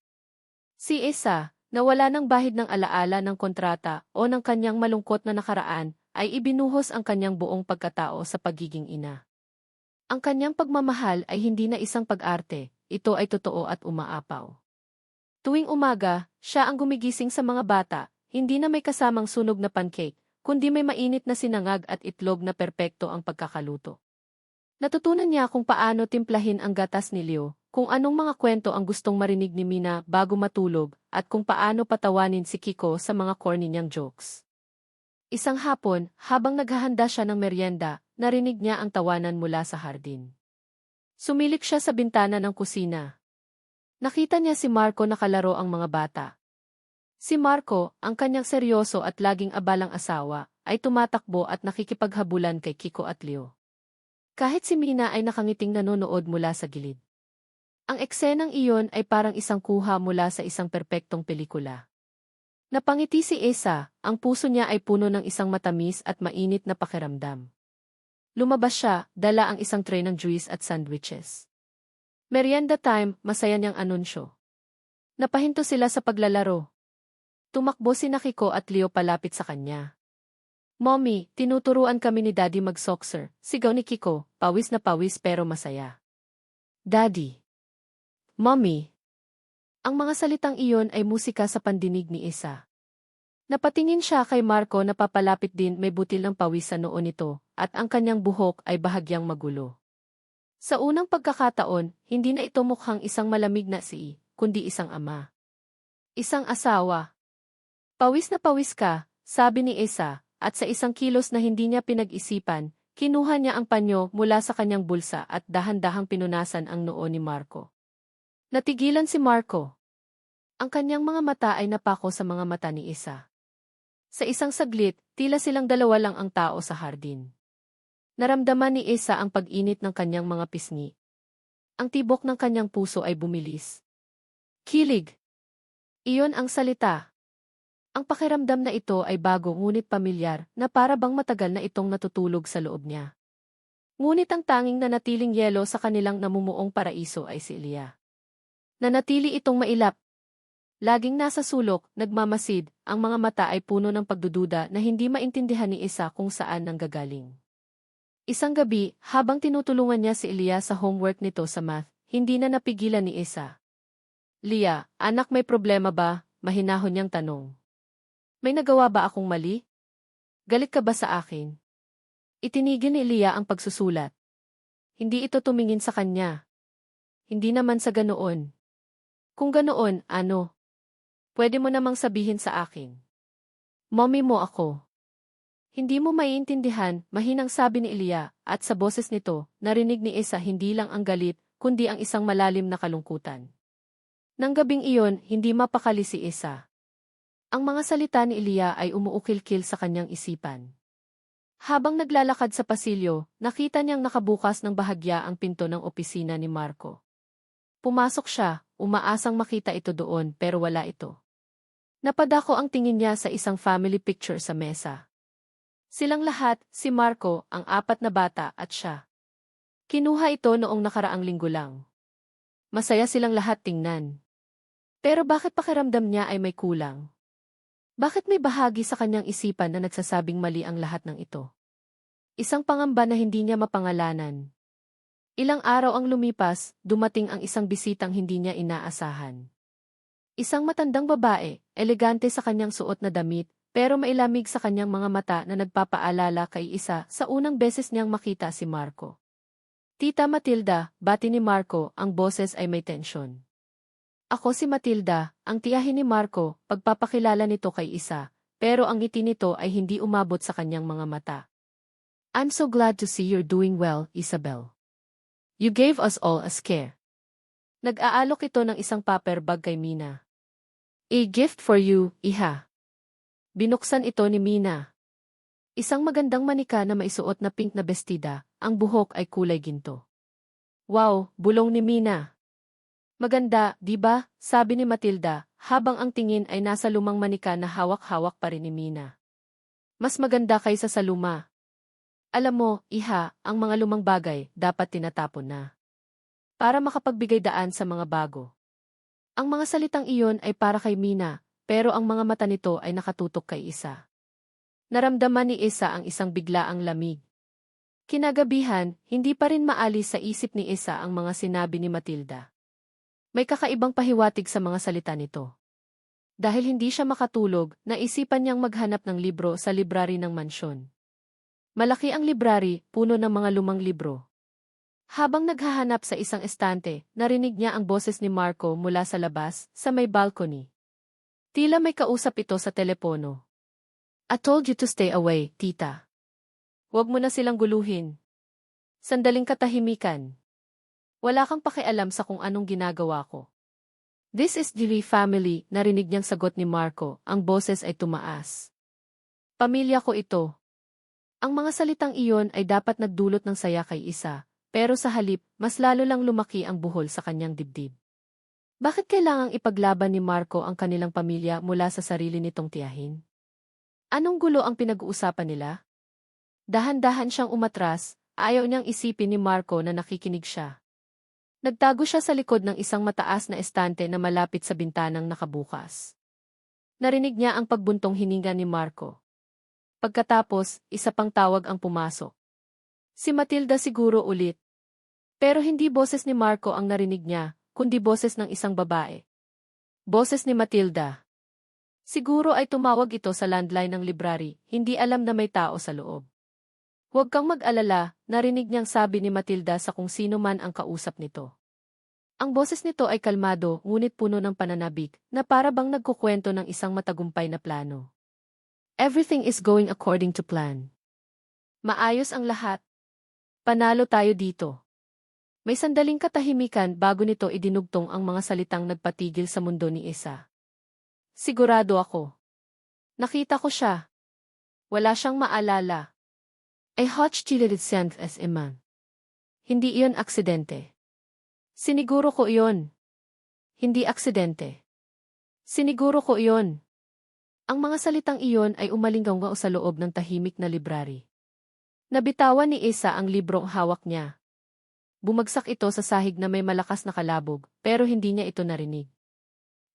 Si Isa, na wala ng bahid ng alaala ng kontrata o ng kanyang malungkot na nakaraan, ay ibinuhos ang kanyang buong pagkatao sa pagiging ina. Ang kanyang pagmamahal ay hindi na isang pag-arte, ito ay totoo at umaapaw. Tuwing umaga, siya ang gumigising sa mga bata, hindi na may kasamang sunog na pancake, kundi may mainit na sinangag at itlog na perpekto ang pagkakaluto. Natutunan niya kung paano timplahin ang gatas ni Leo, kung anong mga kwento ang gustong marinig ni Mina bago matulog at kung paano patawanin si Kiko sa mga corny niyang jokes. Isang hapon, habang naghahanda siya ng merienda, narinig niya ang tawanan mula sa hardin. Sumilip siya sa bintana ng kusina. Nakita niya si Marco nakalaro ang mga bata. Si Marco, ang kanyang seryoso at laging abalang asawa, ay tumatakbo at nakikipaghabulan kay Kiko at Leo. Kahit si Mina ay nakangiting nanonood mula sa gilid. Ang eksenang iyon ay parang isang kuha mula sa isang perpektong pelikula. Napangiti si Esa, ang puso niya ay puno ng isang matamis at mainit na pakiramdam. Lumabas siya, dala ang isang tray ng juice at sandwiches. Merienda time, masaya niyang anunsyo. Napahinto sila sa paglalaro. Tumakbo si Kiko at Leo palapit sa kanya. Mommy, tinuturuan kami ni Daddy mag-soccer, sigaw ni Kiko, pawis na pawis pero masaya. Daddy. Mommy. Ang mga salitang iyon ay musika sa pandinig ni Esa. Napatingin siya kay Marco na papalapit din, may butil ng pawis sa noo nito, at ang kanyang buhok ay bahagyang magulo. Sa unang pagkakataon, hindi na ito mukhang isang malamig na kundi isang ama. Isang asawa. Pawis na pawis ka, sabi ni Esa, at sa isang kilos na hindi niya pinag-isipan, kinuha niya ang panyo mula sa kanyang bulsa at dahan-dahang pinunasan ang noo ni Marco. Natigilan si Marco. Ang kanyang mga mata ay napako sa mga mata ni Esa. Sa isang saglit, tila silang dalawa lang ang tao sa hardin. Naramdaman ni Esa ang pag-init ng kanyang mga pisngi. Ang tibok ng kanyang puso ay bumilis. Kilig. Iyon ang salita. Ang pakiramdam na ito ay bago ngunit pamilyar na para bang matagal na itong natutulog sa loob niya. Ngunit ang tanging nanatiling yelo sa kanilang namumuong paraiso ay si Elia. Nanatili itong mailap. Laging nasa sulok, nagmamasid, ang mga mata ay puno ng pagdududa na hindi maintindihan ni Esa kung saan nanggagaling. Isang gabi, habang tinutulungan niya si Elia sa homework nito sa math, hindi na napigilan ni Esa. Lia, anak, may problema ba? Mahinahon niyang tanong. May nagawa ba akong mali? Galit ka ba sa akin? Itinigil ni Lia ang pagsusulat. Hindi ito tumingin sa kanya. Hindi naman sa ganoon. Kung ganoon, ano? Pwede mo namang sabihin sa akin. Mommy mo ako. Hindi mo maiintindihan, mahinang sabi ni Elia, at sa boses nito, narinig ni Esa hindi lang ang galit, kundi ang isang malalim na kalungkutan. Nang gabing iyon, hindi mapakali si Esa. Ang mga salita ni Elia ay umuukil-kil sa kanyang isipan. Habang naglalakad sa pasilyo, nakita niyang nakabukas ng bahagya ang pinto ng opisina ni Marco. Pumasok siya, umaasang makita ito doon pero wala ito. Napadako ang tingin niya sa isang family picture sa mesa. Silang lahat, si Marco, ang 4 na bata at siya. Kinuha ito noong nakaraang linggo lang. Masaya silang lahat tingnan. Pero bakit pakiramdam niya ay may kulang? Bakit may bahagi sa kanyang isipan na nagsasabing mali ang lahat ng ito? Isang pangamba na hindi niya mapangalanan. Ilang araw ang lumipas, dumating ang isang bisitang hindi niya inaasahan. Isang matandang babae, elegante sa kanyang suot na damit, pero mailamig sa kanyang mga mata na nagpapaalala kay Esa sa unang beses niyang makita si Marco. Tita Matilda, bati ni Marco, ang boses ay may tensyon. Ako si Matilda, ang tiyahin ni Marco, pagpapakilala nito kay Esa, pero ang ngiti nito ay hindi umabot sa kanyang mga mata. I'm so glad to see you're doing well, Isabel. You gave us all a scare. Nag-aalok ito ng isang paper bag kay Mina. A gift for you, iha. Binuksan ito ni Mina. Isang magandang manika na maisuot na pink na bestida, ang buhok ay kulay ginto. Wow, bulong ni Mina. Maganda, di ba? Sabi ni Matilda, habang ang tingin ay nasa lumang manika na hawak-hawak pa rin ni Mina. Mas maganda kaysa sa luma. Alam mo, iha, ang mga lumang bagay dapat tinatapon na. Para makapagbigay daan sa mga bago. Ang mga salitang iyon ay para kay Mina, pero ang mga mata nito ay nakatutok kay Esa. Naramdaman ni Esa ang isang biglaang lamig. Kinagabihan, hindi pa rin maalis sa isip ni Esa ang mga sinabi ni Matilda. May kakaibang pahiwatig sa mga salita nito. Dahil hindi siya makatulog, naisipan niyang maghanap ng libro sa library ng mansyon. Malaki ang library, puno ng mga lumang libro. Habang naghahanap sa isang estante, narinig niya ang boses ni Marco mula sa labas, sa may balcony. Tila may kausap ito sa telepono. I told you to stay away, tita. Huwag mo na silang guluhin. Sandaling katahimikan. Wala kang pakialam sa kung anong ginagawa ko. This is Julie family, narinig niyang sagot ni Marco, ang boses ay tumaas. Pamilya ko ito. Ang mga salitang iyon ay dapat nagdulot ng saya kay Isa, pero sa halip, mas lalo lang lumaki ang buhol sa kanyang dibdib. Bakit kailangang ipaglaban ni Marco ang kanilang pamilya mula sa sarili nitong tiyahin? Anong gulo ang pinag-uusapan nila? Dahan-dahan siyang umatras, ayaw niyang isipin ni Marco na nakikinig siya. Nagtago siya sa likod ng isang mataas na estante na malapit sa bintanang nakabukas. Narinig niya ang pagbuntong hininga ni Marco. Pagkatapos, isa pang tawag ang pumasok. Si Matilda siguro ulit. Pero hindi boses ni Marco ang narinig niya, kundi boses ng isang babae. Boses ni Matilda. Siguro ay tumawag ito sa landline ng library, hindi alam na may tao sa loob. Huwag kang mag-alala, narinig niyang sabi ni Matilda sa kung sino man ang kausap nito. Ang boses nito ay kalmado, ngunit puno ng pananabik, na para bang nagkukwento ng isang matagumpay na plano. Everything is going according to plan. Maayos ang lahat. Panalo tayo dito. May sandaling katahimikan bago nito idinugtong ang mga salitang nagpatigil sa mundo ni Isa. Sigurado ako. Nakita ko siya. Wala siyang maalala. I hotch chilid sent as iman. Hindi iyon aksidente. Siniguro ko iyon. Hindi aksidente. Siniguro ko iyon. Ang mga salitang iyon ay umalinggaw sa loob ng tahimik na library. Nabitawan ni Isa ang librong hawak niya. Bumagsak ito sa sahig na may malakas na kalabog, pero hindi niya ito narinig.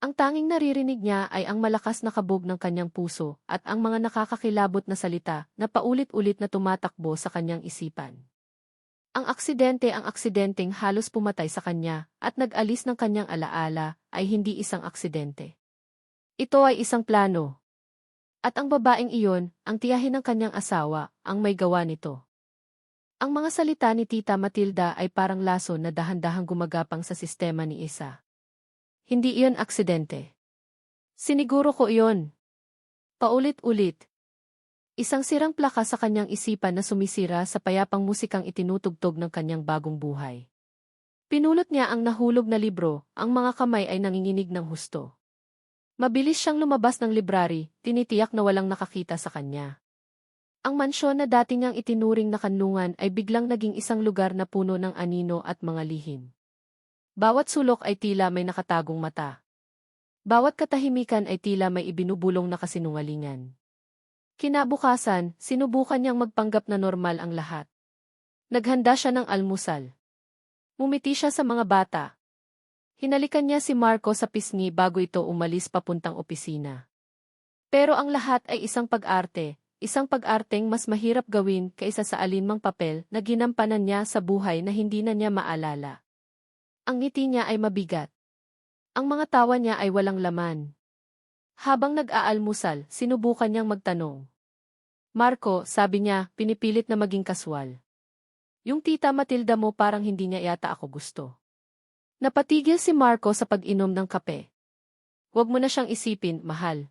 Ang tanging naririnig niya ay ang malakas na kabog ng kanyang puso at ang mga nakakakilabot na salita na paulit-ulit na tumatakbo sa kanyang isipan. Ang aksidenteng halos pumatay sa kanya at nag-alis ng kanyang alaala ay hindi isang aksidente. Ito ay isang plano. At ang babaeng iyon, ang tiyahin ng kanyang asawa, ang may gawa nito. Ang mga salita ni Tita Matilda ay parang laso na dahan-dahang gumagapang sa sistema ni Isa. Hindi iyon aksidente. Siniguro ko iyon. Paulit-ulit. Isang sirang plaka sa kanyang isipan na sumisira sa payapang musikang itinutugtog ng kanyang bagong buhay. Pinulot niya ang nahulog na libro, ang mga kamay ay nanginginig ng husto. Mabilis siyang lumabas ng library, tinitiyak na walang nakakita sa kanya. Ang mansyon na dati niyang itinuring na kanlungan ay biglang naging isang lugar na puno ng anino at mga lihim. Bawat sulok ay tila may nakatagong mata. Bawat katahimikan ay tila may ibinubulong na kasinungalingan. Kinabukasan, sinubukan niyang magpanggap na normal ang lahat. Naghanda siya ng almusal. Mumiti siya sa mga bata. Hinalikan niya si Marco sa pisngi bago ito umalis papuntang opisina. Pero ang lahat ay isang pag-arteng mas mahirap gawin kaysa sa alinmang papel na ginampanan niya sa buhay na hindi na niya maalala. Ang ngiti niya ay mabigat. Ang mga tawa niya ay walang laman. Habang nag-aalmusal, sinubukan niyang magtanong. Marco, sabi niya, pinipilit na maging kaswal. Yung Tita Matilda mo parang hindi niya yata ako gusto. Napatigil si Marco sa pag-inom ng kape. Huwag mo na siyang isipin, mahal.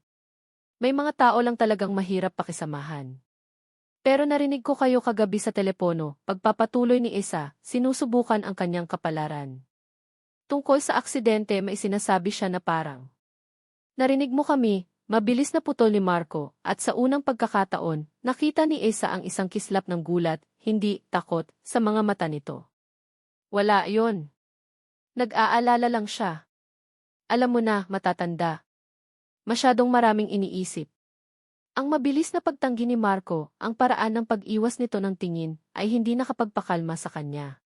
May mga tao lang talagang mahirap pakisamahan. Pero narinig ko kayo kagabi sa telepono, pagpapatuloy ni Isa, sinusubukan ang kanyang kapalaran. Tungkol sa aksidente may sinasabi siya na parang. Narinig mo kami, mabilis na putol ni Marco, at sa unang pagkakataon, nakita ni Isa ang isang kislap ng gulat, hindi takot, sa mga mata nito. Wala yon. Nag-aalala lang siya. Alam mo na, matatanda. Masyadong maraming iniisip. Ang mabilis na pagtanggi ni Marco, ang paraan ng pag-iwas nito ng tingin, ay hindi nakapagpakalma sa kanya.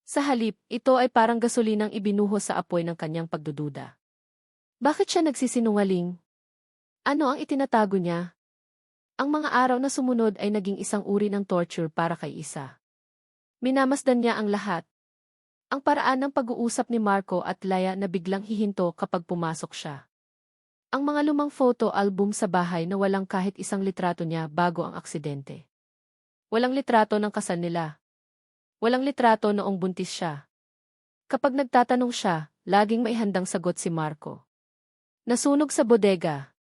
Sa halip, ito ay parang gasolinang ibinuhos sa apoy ng kanyang pagdududa. Bakit siya nagsisinungaling? Ano ang itinatago niya? Ang mga araw na sumunod ay naging isang uri ng torture para kay Isa. Minamasdan niya ang lahat. Ang paraan ng pag-uusap ni Marco at Laya na biglang hihinto kapag pumasok siya. Ang mga lumang photo album sa bahay na walang kahit isang litrato niya bago ang aksidente. Walang litrato ng kasal nila. Walang litrato noong buntis siya. Kapag nagtatanong siya, laging may handang sagot si Marco. Nasunog sa bodega.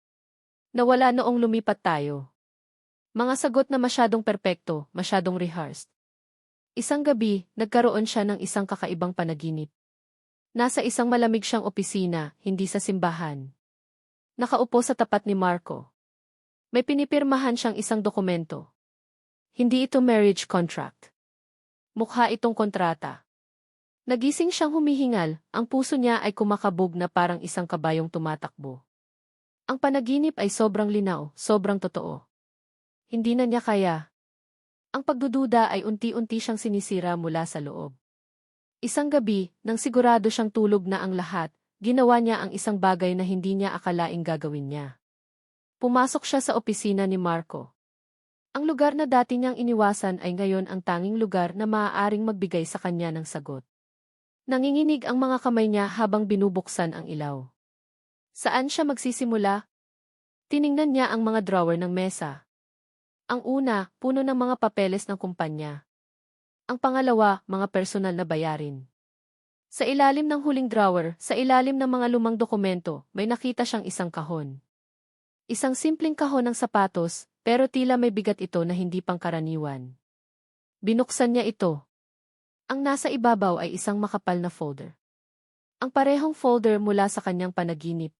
Nawala noong lumipat tayo. Mga sagot na masyadong perpekto, masyadong rehearsed. Isang gabi, nagkaroon siya ng isang kakaibang panaginip. Nasa isang malamig siyang opisina, hindi sa simbahan. Nakaupo sa tapat ni Marco. May pinipirmahan siyang isang dokumento. Hindi ito marriage contract. Mukha itong kontrata. Nagising siyang humihingal, ang puso niya ay kumakabog na parang isang kabayong tumatakbo. Ang panaginip ay sobrang linaw, sobrang totoo. Hindi na niya kaya. Ang pagdududa ay unti-unti siyang sinisira mula sa loob. Isang gabi, nang sigurado siyang tulog na ang lahat, ginawa niya ang isang bagay na hindi niya akalaing gagawin niya. Pumasok siya sa opisina ni Marco. Ang lugar na dati niyang iniwasan ay ngayon ang tanging lugar na maaaring magbigay sa kanya ng sagot. Nanginginig ang mga kamay niya habang binubuksan ang ilaw. Saan siya magsisimula? Tiningnan niya ang mga drawer ng mesa. Ang una, puno ng mga papeles ng kumpanya. Ang pangalawa, mga personal na bayarin. Sa ilalim ng huling drawer, sa ilalim ng mga lumang dokumento, may nakita siyang isang kahon. Isang simpleng kahon ng sapatos, pero tila may bigat ito na hindi pangkaraniwan. Binuksan niya ito. Ang nasa ibabaw ay isang makapal na folder. Ang parehong folder mula sa kanyang panaginip.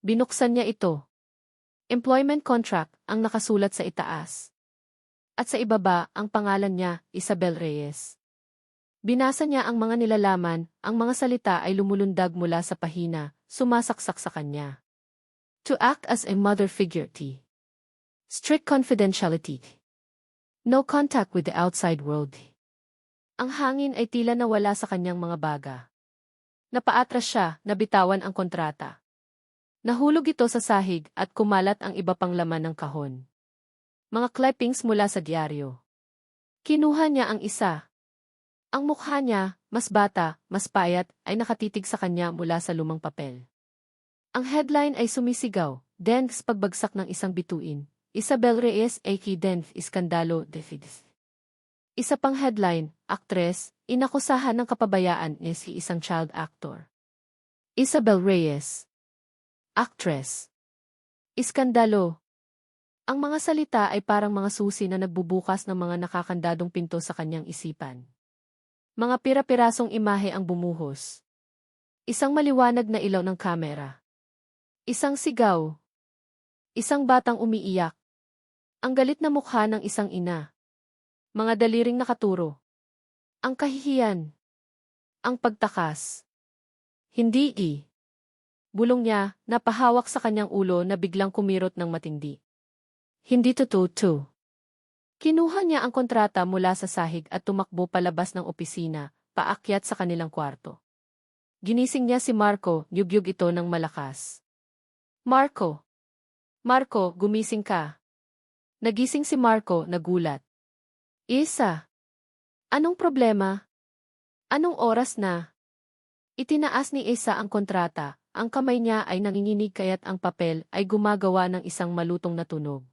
Binuksan niya ito. Employment contract ang nakasulat sa itaas. At sa ibaba, ang pangalan niya, Isabel Reyes. Binasa niya ang mga nilalaman, ang mga salita ay lumulundag mula sa pahina, sumasaksak sa kanya. To act as a mother figure T. Strict confidentiality. No contact with the outside world. Ang hangin ay tila nawala sa kanyang mga baga. Napaatras siya, nabitawan ang kontrata. Nahulog ito sa sahig at kumalat ang iba pang laman ng kahon. Mga clippings mula sa diaryo. Kinuha niya ang isa. Ang mukha niya, mas bata, mas payat, ay nakatitig sa kanya mula sa lumang papel. Ang headline ay sumisigaw, Denf's pagbagsak ng isang bituin. Isabel Reyes A.K. Denf Iskandalo Defis. Isa pang headline, aktres, inakusahan ng kapabayaan ni si isang child actor. Isabel Reyes. Actress. Iskandalo. Ang mga salita ay parang mga susi na nagbubukas ng mga nakakandadong pinto sa kanyang isipan. Mga pira-pirasong imahe ang bumuhos. Isang maliwanag na ilaw ng kamera. Isang sigaw. Isang batang umiiyak. Ang galit na mukha ng isang ina. Mga daliring nakaturo. Ang kahihiyan. Ang pagtakas. Hindi. Bulong niya, napahawak sa kanyang ulo na biglang kumirot ng matindi. Hindi totoo. Kinuha niya ang kontrata mula sa sahig at tumakbo palabas ng opisina, paakyat sa kanilang kwarto. Ginising niya si Marco, yugyug ito ng malakas. Marco! Marco, gumising ka. Nagising si Marco, nagulat. Isa! Anong problema? Anong oras na? Itinaas ni Isa ang kontrata, ang kamay niya ay nanginginig kaya't ang papel ay gumagawa ng isang malutong na tunog.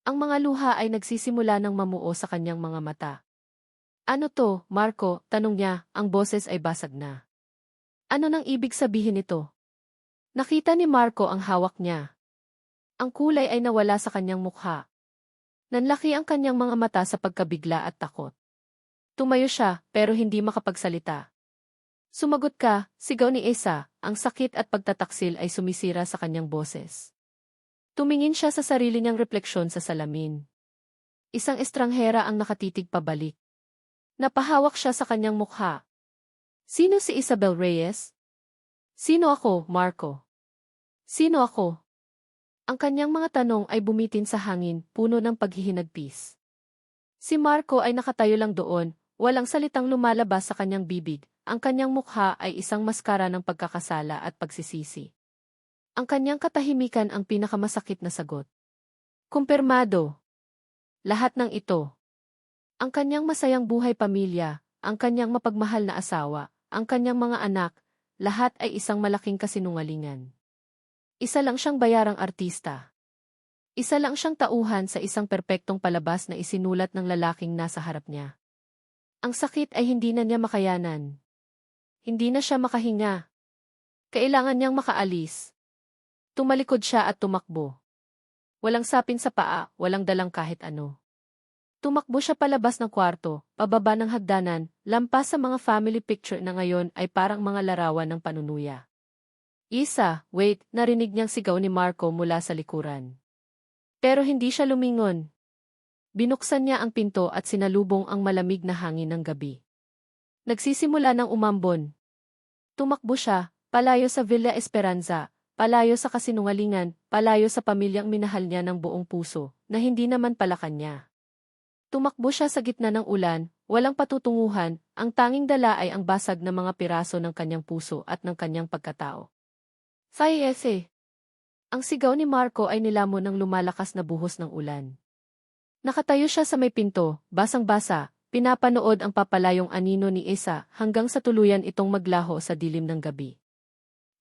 Ang mga luha ay nagsisimula ng mamuo sa kanyang mga mata. Ano to, Marco? Tanong niya, ang boses ay basag na. Ano nang ibig sabihin nito? Nakita ni Marco ang hawak niya. Ang kulay ay nawala sa kanyang mukha. Nanlaki ang kanyang mga mata sa pagkabigla at takot. Tumayo siya, pero hindi makapagsalita. Sumagot ka, sigaw ni Isa, ang sakit at pagtataksil ay sumisira sa kanyang boses. Tumingin siya sa sarili niyang refleksyon sa salamin. Isang estranghera ang nakatitig pabalik. Napahawak siya sa kanyang mukha. Sino si Isabel Reyes? Sino ako, Marco? Sino ako? Ang kanyang mga tanong ay bumitin sa hangin, puno ng paghihinagpis. Si Marco ay nakatayo lang doon, walang salitang lumalabas sa kanyang bibig, ang kanyang mukha ay isang maskara ng pagkakasala at pagsisisi. Ang kanyang katahimikan ang pinakamasakit na sagot. Kumpirmado. Lahat ng ito. Ang kanyang masayang buhay pamilya, ang kanyang mapagmahal na asawa, ang kanyang mga anak, lahat ay isang malaking kasinungalingan. Isa lang siyang bayarang artista. Isa lang siyang tauhan sa isang perpektong palabas na isinulat ng lalaking nasa harap niya. Ang sakit ay hindi na niya makayanan. Hindi na siya makahinga. Kailangan niyang makaalis. Tumalikod siya at tumakbo. Walang sapin sa paa, walang dalang kahit ano. Tumakbo siya palabas ng kwarto, pababa ng hagdanan, lampas sa mga family picture na ngayon ay parang mga larawan ng panunuya. Isa, wait, narinig niyang sigaw ni Marco mula sa likuran. Pero hindi siya lumingon. Binuksan niya ang pinto at sinalubong ang malamig na hangin ng gabi. Nagsisimula ng umambon. Tumakbo siya, palayo sa Villa Esperanza, palayo sa kasinungalingan, palayo sa pamilyang minahal niya ng buong puso, na hindi naman pala kanya. Tumakbo siya sa gitna ng ulan, walang patutunguhan, ang tanging dala ay ang basag na mga piraso ng kanyang puso at ng kanyang pagkatao. Sayese! Ang sigaw ni Marco ay nilamon ng lumalakas na buhos ng ulan. Nakatayo siya sa may pinto, basang-basa, pinapanood ang papalayong anino ni Isa hanggang sa tuluyan itong maglaho sa dilim ng gabi.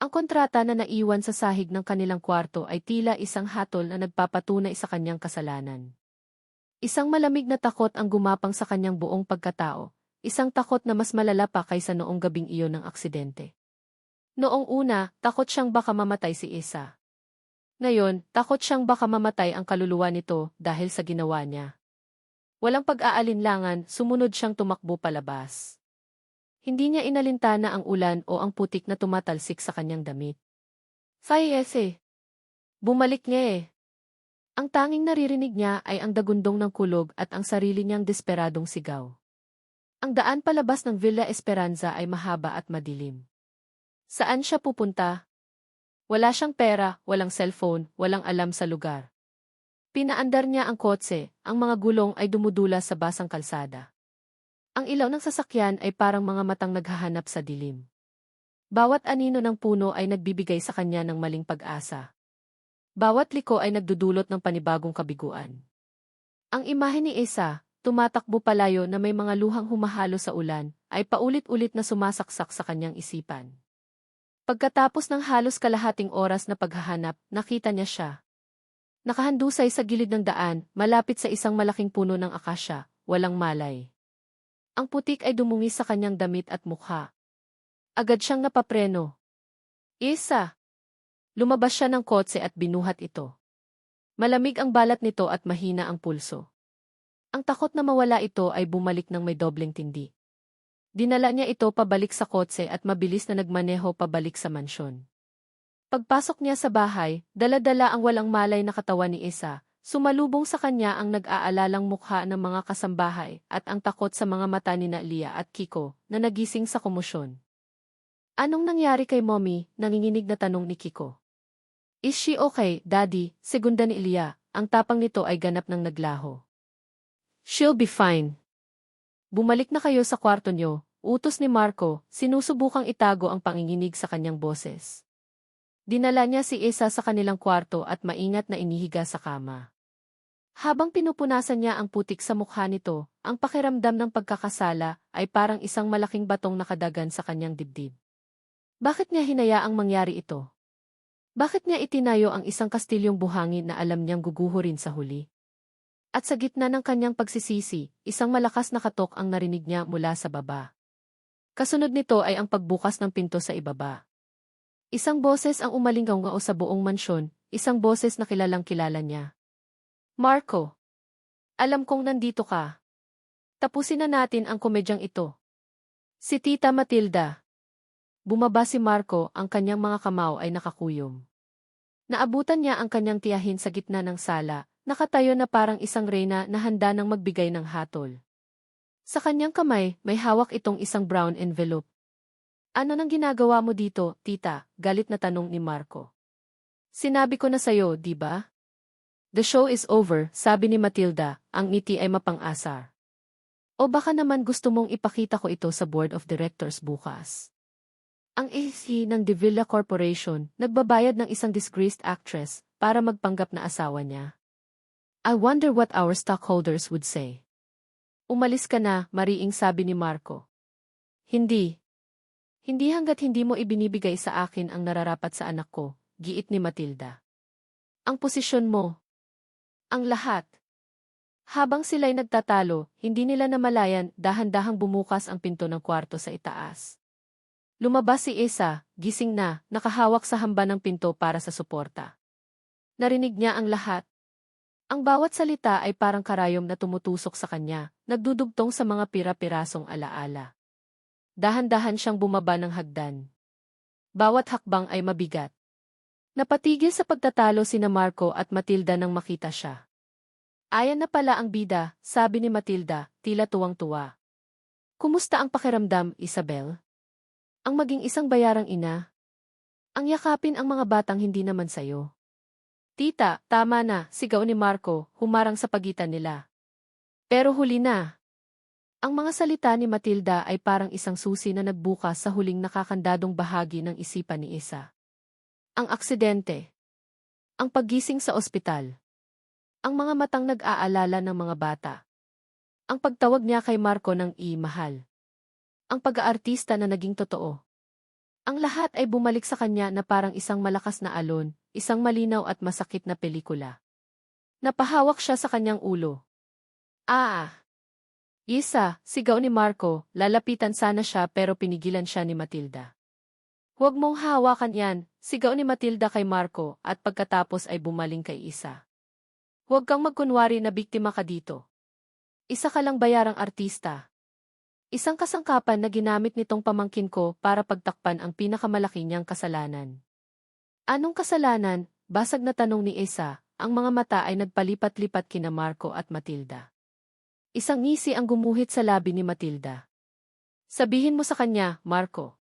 Ang kontrata na naiwan sa sahig ng kanilang kwarto ay tila isang hatol na nagpapatunay sa kanyang kasalanan. Isang malamig na takot ang gumapang sa kanyang buong pagkatao, isang takot na mas malala pa kaysa noong gabing iyon ng aksidente. Noong una, takot siyang baka mamatay si Isa. Ngayon, takot siyang baka mamatay ang kaluluwa nito dahil sa ginawa niya. Walang pag-aalinlangan, sumunod siyang tumakbo palabas. Hindi niya inalintana ang ulan o ang putik na tumatalsik sa kanyang damit. Sayese! Bumalik niya eh. Ang tanging naririnig niya ay ang dagundong ng kulog at ang sarili niyang desperadong sigaw. Ang daan palabas ng Villa Esperanza ay mahaba at madilim. Saan siya pupunta? Wala siyang pera, walang cellphone, walang alam sa lugar. Pinaandar niya ang kotse, ang mga gulong ay dumudula sa basang kalsada. Ang ilaw ng sasakyan ay parang mga matang naghahanap sa dilim. Bawat anino ng puno ay nagbibigay sa kanya ng maling pag-asa. Bawat liko ay nagdudulot ng panibagong kabiguan. Ang imahe ni Isa, tumatakbo palayo na may mga luhang humahalo sa ulan, ay paulit-ulit na sumasaksak sa kanyang isipan. Pagkatapos ng halos kalahating oras na paghahanap, nakita niya siya. Nakahandusay sa gilid ng daan, malapit sa isang malaking puno ng akasya, walang malay. Ang putik ay dumungis sa kanyang damit at mukha. Agad siyang napapreno. Isa! Lumabas siya ng kotse at binuhat ito. Malamig ang balat nito at mahina ang pulso. Ang takot na mawala ito ay bumalik ng may dobleng tindi. Dinala niya ito pabalik sa kotse at mabilis na nagmaneho pabalik sa mansyon. Pagpasok niya sa bahay, dala-dala ang walang malay na katawan ni Isa, sumalubong sa kanya ang nag-aalalang mukha ng mga kasambahay at ang takot sa mga mata ni Lia at Kiko na nagising sa komosyon. Anong nangyari kay Mommy? Nanginginig na tanong ni Kiko. Is she okay, Daddy? Segunda ni Lia, ang tapang nito ay ganap ng naglaho. She'll be fine. Bumalik na kayo sa kwarto niyo, utos ni Marco, sinusubukang itago ang panginginig sa kanyang boses. Dinala niya si Isa sa kanilang kwarto at maingat na inihiga sa kama. Habang pinupunasan niya ang putik sa mukha nito, ang pakiramdam ng pagkakasala ay parang isang malaking batong nakadagan sa kanyang dibdib. Bakit niya hinayaang mangyari ito? Bakit niya itinayo ang isang kastilyong buhangin na alam niyang guguhurin sa huli? At sa gitna ng kanyang pagsisisi, isang malakas na katok ang narinig niya mula sa baba. Kasunod nito ay ang pagbukas ng pinto sa ibaba. Isang boses ang umalinggaw sa buong mansyon, isang boses na kilalang-kilala niya. Marco! Alam kong nandito ka. Tapusin na natin ang komedyang ito. Si Tita Matilda. Bumaba si Marco, ang kanyang mga kamao ay nakakuyom. Naabutan niya ang kanyang tiyahin sa gitna ng sala, nakatayo na parang isang reyna na handa nang magbigay ng hatol. Sa kanyang kamay, may hawak itong isang brown envelope. Ano nang ginagawa mo dito, tita? Galit na tanong ni Marco. Sinabi ko na sayo, di ba? The show is over, sabi ni Matilda, ang ngiti ay mapang-asar. O baka naman gusto mong ipakita ko ito sa board of directors bukas. Ang EC ng De Villa Corporation, nagbabayad ng isang disgraced actress para magpanggap na asawa niya. I wonder what our stockholders would say. Umalis ka na, mariing sabi ni Marco. Hindi. Hindi hanggat hindi mo ibinibigay sa akin ang nararapat sa anak ko, giit ni Matilda. Ang posisyon mo. Ang lahat. Habang sila'y nagtatalo, hindi nila namalayan, dahan-dahang bumukas ang pinto ng kwarto sa itaas. Lumabas si Isa, gising na, nakahawak sa hamba ng pinto para sa suporta. Narinig niya ang lahat. Ang bawat salita ay parang karayom na tumutusok sa kanya, nagdudugtong sa mga pira-pirasong alaala. Dahan-dahan siyang bumaba ng hagdan. Bawat hakbang ay mabigat. Napatigil sa pagtatalo sina Marco at Matilda nang makita siya. Ayan na pala ang bida, sabi ni Matilda, tila tuwang-tuwa. Kumusta ang pakiramdam, Isabel? Ang maging isang bayarang ina. Ang yakapin ang mga batang hindi naman sayo. Tita, tama na, sigaw ni Marco, humarang sa pagitan nila. Pero huli na. Ang mga salita ni Matilda ay parang isang susi na nagbukas sa huling nakakandadong bahagi ng isipan ni Isa. Ang aksidente. Ang paggising sa ospital. Ang mga matang nag-aalala ng mga bata. Ang pagtawag niya kay Marco ng mahal. Ang pag-aartista na naging totoo. Ang lahat ay bumalik sa kanya na parang isang malakas na alon, isang malinaw at masakit na pelikula. Napahawak siya sa kanyang ulo. Isa, sigaw ni Marco, lalapitan sana siya pero pinigilan siya ni Matilda. Huwag mong hawakan yan, sigaw ni Matilda kay Marco at pagkatapos ay bumaling kay Isa. Huwag kang magkunwari na biktima ka dito. Isa ka lang bayarang artista. Isang kasangkapan na ginamit nitong pamangkin ko para pagtakpan ang pinakamalaki niyang kasalanan. Anong kasalanan? Basag na tanong ni Isa, ang mga mata ay nagpalipat-lipat kina Marco at Matilda. Isang ngisi ang gumuhit sa labi ni Matilda. Sabihin mo sa kanya, Marco.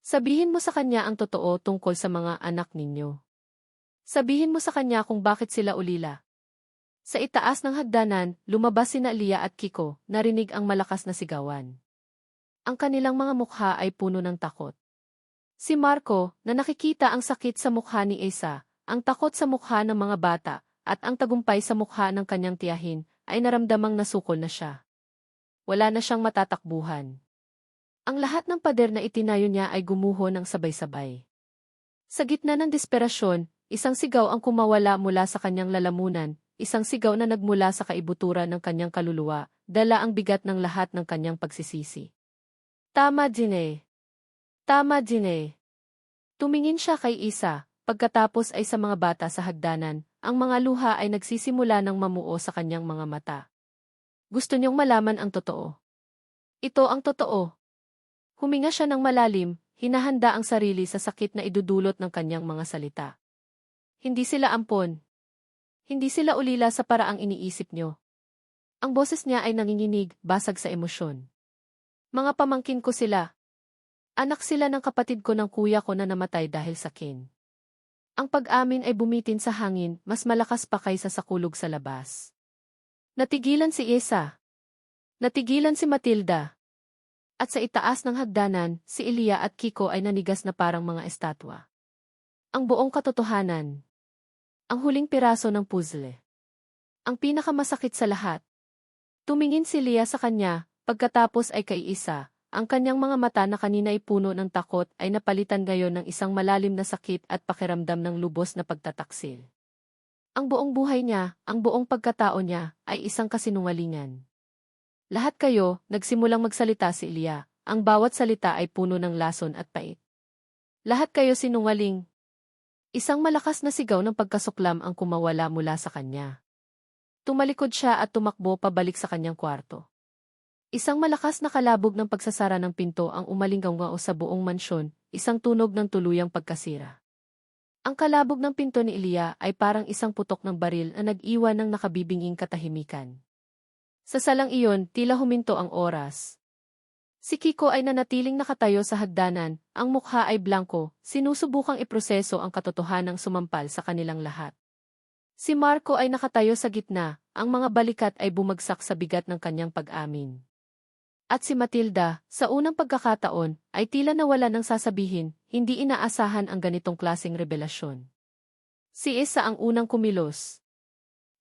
Sabihin mo sa kanya ang totoo tungkol sa mga anak ninyo. Sabihin mo sa kanya kung bakit sila ulila. Sa itaas ng hagdanan, lumabas sina Lia at Kiko, narinig ang malakas na sigawan. Ang kanilang mga mukha ay puno ng takot. Si Marco, na nakikita ang sakit sa mukha ni Isa, ang takot sa mukha ng mga bata, at ang tagumpay sa mukha ng kanyang tiyahin, ay naramdamang nasukol na siya. Wala na siyang matatakbuhan. Ang lahat ng pader na itinayo niya ay gumuho ng sabay-sabay. Sa gitna ng desperasyon, isang sigaw ang kumawala mula sa kanyang lalamunan, isang sigaw na nagmula sa kaibuturan ng kanyang kaluluwa, dala ang bigat ng lahat ng kanyang pagsisisi. Tama, Gine. Tama, Gine. Tumingin siya kay Isa, pagkatapos ay sa mga bata sa hagdanan, ang mga luha ay nagsisimula ng mamuo sa kanyang mga mata. Gusto niyong malaman ang totoo. Ito ang totoo. Huminga siya ng malalim, hinahanda ang sarili sa sakit na idudulot ng kanyang mga salita. Hindi sila ampon. Hindi sila ulila sa paraang iniisip niyo. Ang boses niya ay nanginginig, basag sa emosyon. Mga pamangkin ko sila. Anak sila ng kapatid ko ng kuya ko na namatay dahil sa kin. Ang pag-amin ay bumitin sa hangin, mas malakas pa kaysa sa kulog sa labas. Natigilan si Isa. Natigilan si Matilda. At sa itaas ng hagdanan, si Elia at Kiko ay nanigas na parang mga estatwa. Ang buong katotohanan. Ang huling piraso ng puzzle. Ang pinakamasakit sa lahat. Tumingin si Lia sa kanya, pagkatapos ay kay Isa, ang kanyang mga mata na kanina ay puno ng takot ay napalitan ngayon ng isang malalim na sakit at pakiramdam ng lubos na pagtataksil. Ang buong buhay niya, ang buong pagkatao niya, ay isang kasinungalingan. Lahat kayo, nagsimulang magsalita si Lia, ang bawat salita ay puno ng lason at pait. Lahat kayo sinungaling. Isang malakas na sigaw ng pagkasuklam ang kumawala mula sa kanya. Tumalikod siya at tumakbo pabalik sa kanyang kwarto. Isang malakas na kalabog ng pagsasara ng pinto ang umalinggaw sa buong mansyon, isang tunog ng tuluyang pagkasira. Ang kalabog ng pinto ni Elia ay parang isang putok ng baril na nag-iwan ng nakabibinging katahimikan. Sa salang iyon, tila huminto ang oras. Si Kiko ay nanatiling nakatayo sa hagdanan, ang mukha ay blanko, sinusubukang iproseso ang katotohanang sumampal sa kanilang lahat. Si Marco ay nakatayo sa gitna, ang mga balikat ay bumagsak sa bigat ng kanyang pag-amin. At si Matilda, sa unang pagkakataon, ay tila nawala ng sasabihin, hindi inaasahan ang ganitong klaseng revelasyon. Si Isa ang unang kumilos.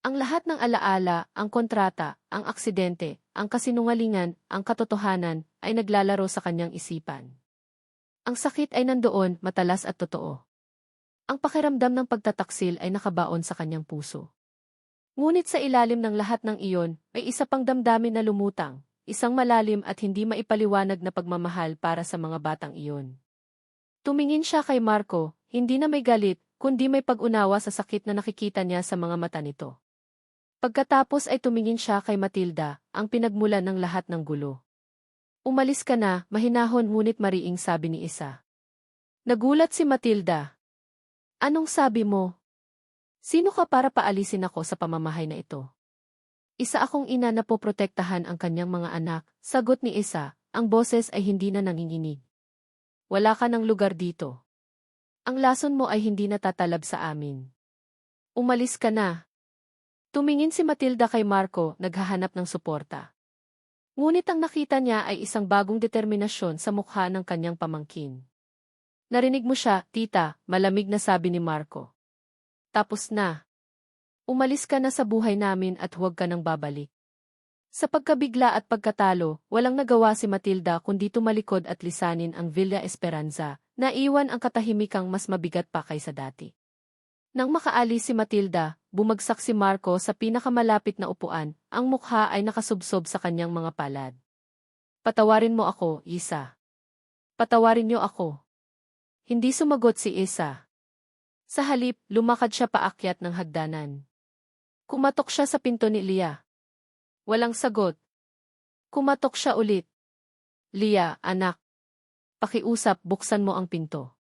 Ang lahat ng alaala, ang kontrata, ang aksidente, ang kasinungalingan, ang katotohanan, ay naglalaro sa kanyang isipan. Ang sakit ay nandoon, matalas at totoo. Ang pakiramdam ng pagtataksil ay nakabaon sa kanyang puso. Ngunit sa ilalim ng lahat ng iyon, ay isa pang damdamin na lumutang, isang malalim at hindi maipaliwanag na pagmamahal para sa mga batang iyon. Tumingin siya kay Marco, hindi na may galit, kundi may pag-unawa sa sakit na nakikita niya sa mga mata nito. Pagkatapos ay tumingin siya kay Matilda, ang pinagmulan ng lahat ng gulo. Umalis ka na, mahinahon ngunit mariing sabi ni isa. Nagulat si Matilda. Anong sabi mo? Sino ka para paalisin ako sa pamamahay na ito? Isa akong ina na poprotektahan ang kanyang mga anak, sagot ni isa, ang boses ay hindi na nanginginig. Wala ka ng lugar dito. Ang lason mo ay hindi natatalab sa amin. Umalis ka na. Tumingin si Matilda kay Marco, naghahanap ng suporta. Ngunit ang nakita niya ay isang bagong determinasyon sa mukha ng kanyang pamangkin. Narinig mo siya, tita, malamig na sabi ni Marco. Tapos na. Umalis ka na sa buhay namin at huwag ka nang babalik. Sa pagkabigla at pagkatalo, walang nagawa si Matilda kundi tumalikod at lisanin ang Villa Esperanza, na iwan ang katahimikang mas mabigat pa kaysa dati. Nang makaalis si Matilda, bumagsak si Marco sa pinakamalapit na upuan, ang mukha ay nakasubsob sa kanyang mga palad. Patawarin mo ako, Isa. Patawarin niyo ako. Hindi sumagot si Isa. Sa halip, lumakad siya paakyat ng hagdanan. Kumatok siya sa pinto ni Lia. Walang sagot. Kumatok siya ulit. Lia, anak. Pakiusap, buksan mo ang pinto.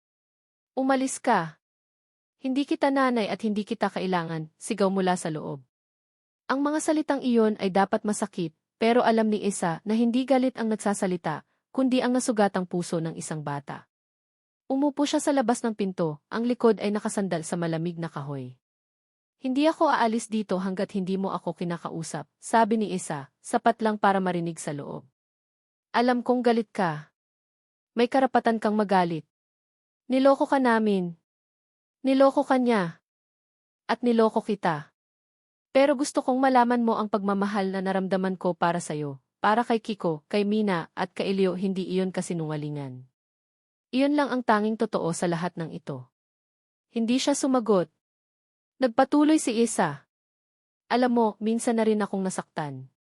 Umalis ka. Hindi kita nanay at hindi kita kailangan, sigaw mula sa loob. Ang mga salitang iyon ay dapat masakit, pero alam ni Isa na hindi galit ang nagsasalita, kundi ang nasugatang puso ng isang bata. Umupo siya sa labas ng pinto, ang likod ay nakasandal sa malamig na kahoy. Hindi ako aalis dito hanggat hindi mo ako kinakausap, sabi ni Isa, sapat lang para marinig sa loob. Alam kong galit ka. May karapatan kang magalit. Niloko ka namin. Niloko ka niya. At niloko kita. Pero gusto kong malaman mo ang pagmamahal na naramdaman ko para sa'yo, para kay Kiko, kay Mina, at kay Elio, hindi iyon kasinungalingan. Iyon lang ang tanging totoo sa lahat ng ito. Hindi siya sumagot. Nagpatuloy si Isa. Alam mo, minsan na rin akong nasaktan.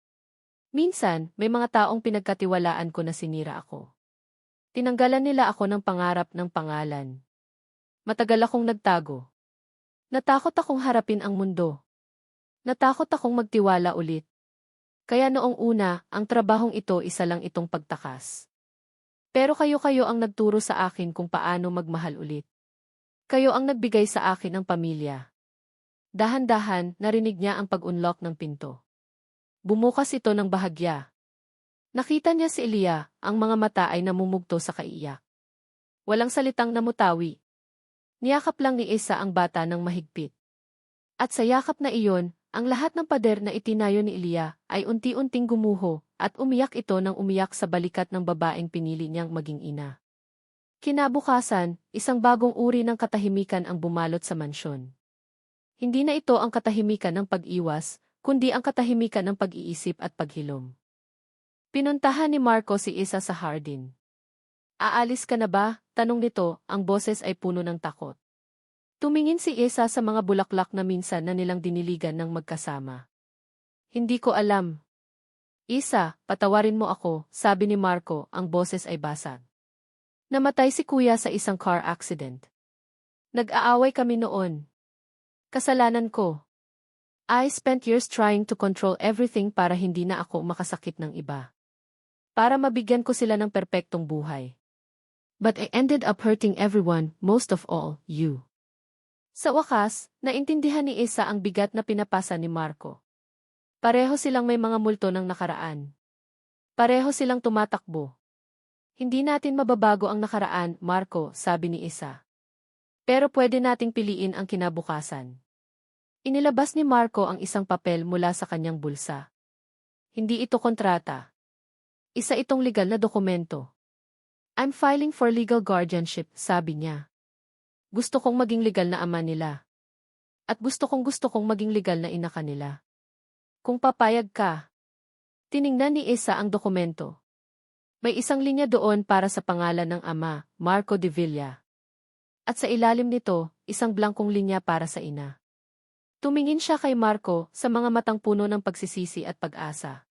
Minsan, may mga taong pinagkatiwalaan ko na sinira ako. Tinanggalan nila ako ng pangarap ng pangalan. Matagal akong nagtago. Natakot akong harapin ang mundo. Natakot akong magtiwala ulit. Kaya noong una, ang trabahong ito isa lang itong pagtakas. Pero kayo ang nagturo sa akin kung paano magmahal ulit. Kayo ang nagbigay sa akin ng pamilya. Dahan-dahan, narinig niya ang pag-unlock ng pinto. Bumukas ito ng bahagya. Nakita niya si Elia, ang mga mata ay namumugto sa kaiyak. Walang salitang namutawi. Niyakap lang ni Isa ang bata ng mahigpit. At sa yakap na iyon, ang lahat ng pader na itinayo ni Elia ay unti-unting gumuho, at umiyak ito ng umiyak sa balikat ng babaeng pinili niyang maging ina. Kinabukasan, isang bagong uri ng katahimikan ang bumalot sa mansyon. Hindi na ito ang katahimikan ng pag-iwas, kundi ang katahimikan ng pag-iisip at paghilom. Pinuntahan ni Marco si Isa sa hardin. Aalis ka na ba? Tanong nito, ang boses ay puno ng takot. Tumingin si Isa sa mga bulaklak na minsan na nilang diniligan ng magkasama. Hindi ko alam. Isa, patawarin mo ako, sabi ni Marco, ang boses ay basag. Namatay si kuya sa isang car accident. Nag-aaway kami noon. Kasalanan ko. I spent years trying to control everything para hindi na ako makasakit ng iba. Para mabigyan ko sila ng perpektong buhay. But I ended up hurting everyone, most of all, you. Sa wakas, naintindihan ni Isa ang bigat na pinapasa ni Marco. Pareho silang may mga multo ng nakaraan. Pareho silang tumatakbo. Hindi natin mababago ang nakaraan, Marco, sabi ni Isa. Pero pwede nating piliin ang kinabukasan. Inilabas ni Marco ang isang papel mula sa kanyang bulsa. Hindi ito kontrata. Isa itong legal na dokumento. I'm filing for legal guardianship, sabi niya. Gusto kong maging legal na ama nila. At gusto kong maging legal na ina kanila. Kung papayag ka. Tiningnan ni Isa ang dokumento. May isang linya doon para sa pangalan ng ama, Marco de Villa. At sa ilalim nito, isang blankong linya para sa ina. Tumingin siya kay Marco sa mga matang puno ng pagsisisi at pag-asa.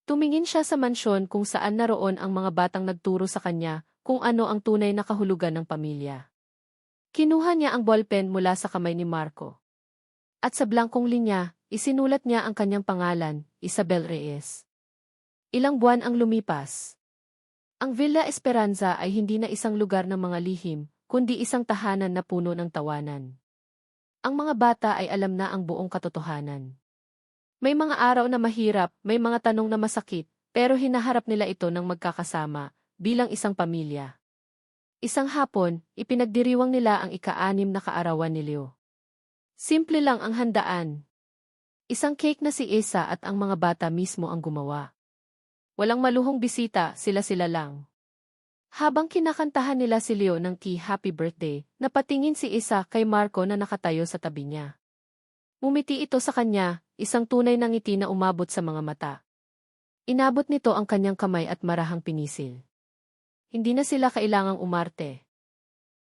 Tumingin siya sa mansyon kung saan naroon ang mga batang nagturo sa kanya kung ano ang tunay na kahulugan ng pamilya. Kinuha niya ang ballpen mula sa kamay ni Marco. At sa blankong linya, isinulat niya ang kanyang pangalan, Isabel Reyes. Ilang buwan ang lumipas. Ang Villa Esperanza ay hindi na isang lugar ng mga lihim, kundi isang tahanan na puno ng tawanan. Ang mga bata ay alam na ang buong katotohanan. May mga araw na mahirap, may mga tanong na masakit, pero hinaharap nila ito ng magkakasama, bilang isang pamilya. Isang hapon, ipinagdiriwang nila ang ika-6 na kaarawan ni Leo. Simple lang ang handaan. Isang cake na si Isa at ang mga bata mismo ang gumawa. Walang maluhong bisita, sila-sila lang. Habang kinakantahan nila si Leo ng Happy Birthday, napatingin si Isa kay Marco na nakatayo sa tabi niya. Umiti ito sa kanya, isang tunay na ngiti na umabot sa mga mata. Inabot nito ang kanyang kamay at marahang pinisil. Hindi na sila kailangang umarte.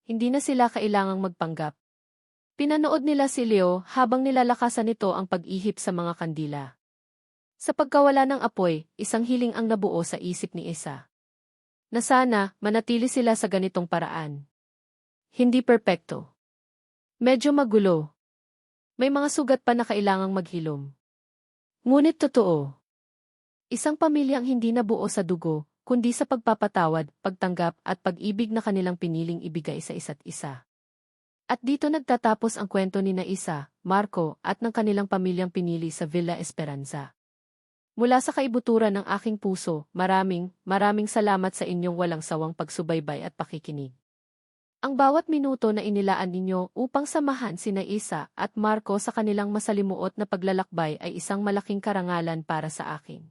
Hindi na sila kailangang magpanggap. Pinanood nila si Leo habang nilalakasan nito ang pag-ihip sa mga kandila. Sa pagkawala ng apoy, isang hiling ang nabuo sa isip ni Isa. Na sana, manatili sila sa ganitong paraan. Hindi perpekto. Medyo magulo. May mga sugat pa na kailangang maghilom. Ngunit totoo. Isang pamilyang hindi nabuo sa dugo, kundi sa pagpapatawad, pagtanggap at pag-ibig na kanilang piniling ibigay sa isa't isa. At dito nagtatapos ang kwento ni Isa, Marco at ng kanilang pamilyang pinili sa Villa Esperanza. Mula sa kaibuturan ng aking puso, maraming salamat sa inyong walang sawang pagsubaybay at pakikinig. Ang bawat minuto na inilaan ninyo upang samahan sina Isa at Marco sa kanilang masalimuot na paglalakbay ay isang malaking karangalan para sa akin.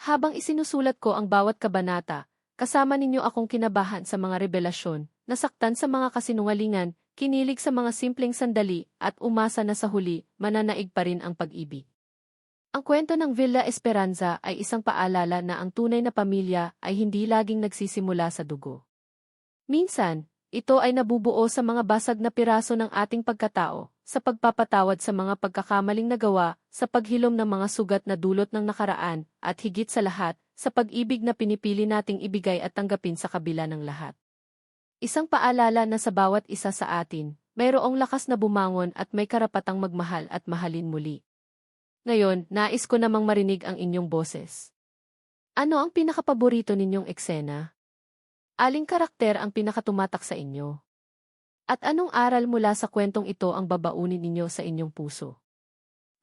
Habang isinusulat ko ang bawat kabanata, kasama ninyo akong kinabahan sa mga revelasyon, nasaktan sa mga kasinungalingan, kinilig sa mga simpleng sandali, at umasa na sa huli, mananaig pa rin ang pag-ibig. Ang kwento ng Villa Esperanza ay isang paalala na ang tunay na pamilya ay hindi laging nagsisimula sa dugo. Minsan, ito ay nabubuo sa mga basag na piraso ng ating pagkatao, sa pagpapatawad sa mga pagkakamaling nagawa, sa paghilom ng mga sugat na dulot ng nakaraan, at higit sa lahat, sa pag-ibig na pinipili nating ibigay at tanggapin sa kabila ng lahat. Isang paalala na sa bawat isa sa atin, mayroong lakas na bumangon at may karapatang magmahal at mahalin muli. Ngayon, nais ko namang marinig ang inyong boses. Ano ang pinakapaborito ninyong eksena? Aling karakter ang pinakatumatak sa inyo? At anong aral mula sa kwentong ito ang babaunin ninyo sa inyong puso?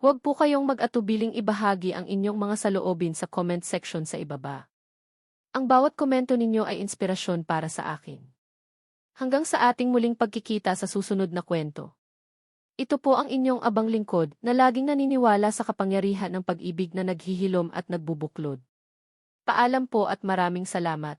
Huwag po kayong mag-atubiling ibahagi ang inyong mga saloobin sa comment section sa ibaba. Ang bawat komento ninyo ay inspirasyon para sa akin. Hanggang sa ating muling pagkikita sa susunod na kwento. Ito po ang inyong abang lingkod na laging naniniwala sa kapangyarihan ng pag-ibig na naghihilom at nagbubuklod. Paalam po at maraming salamat.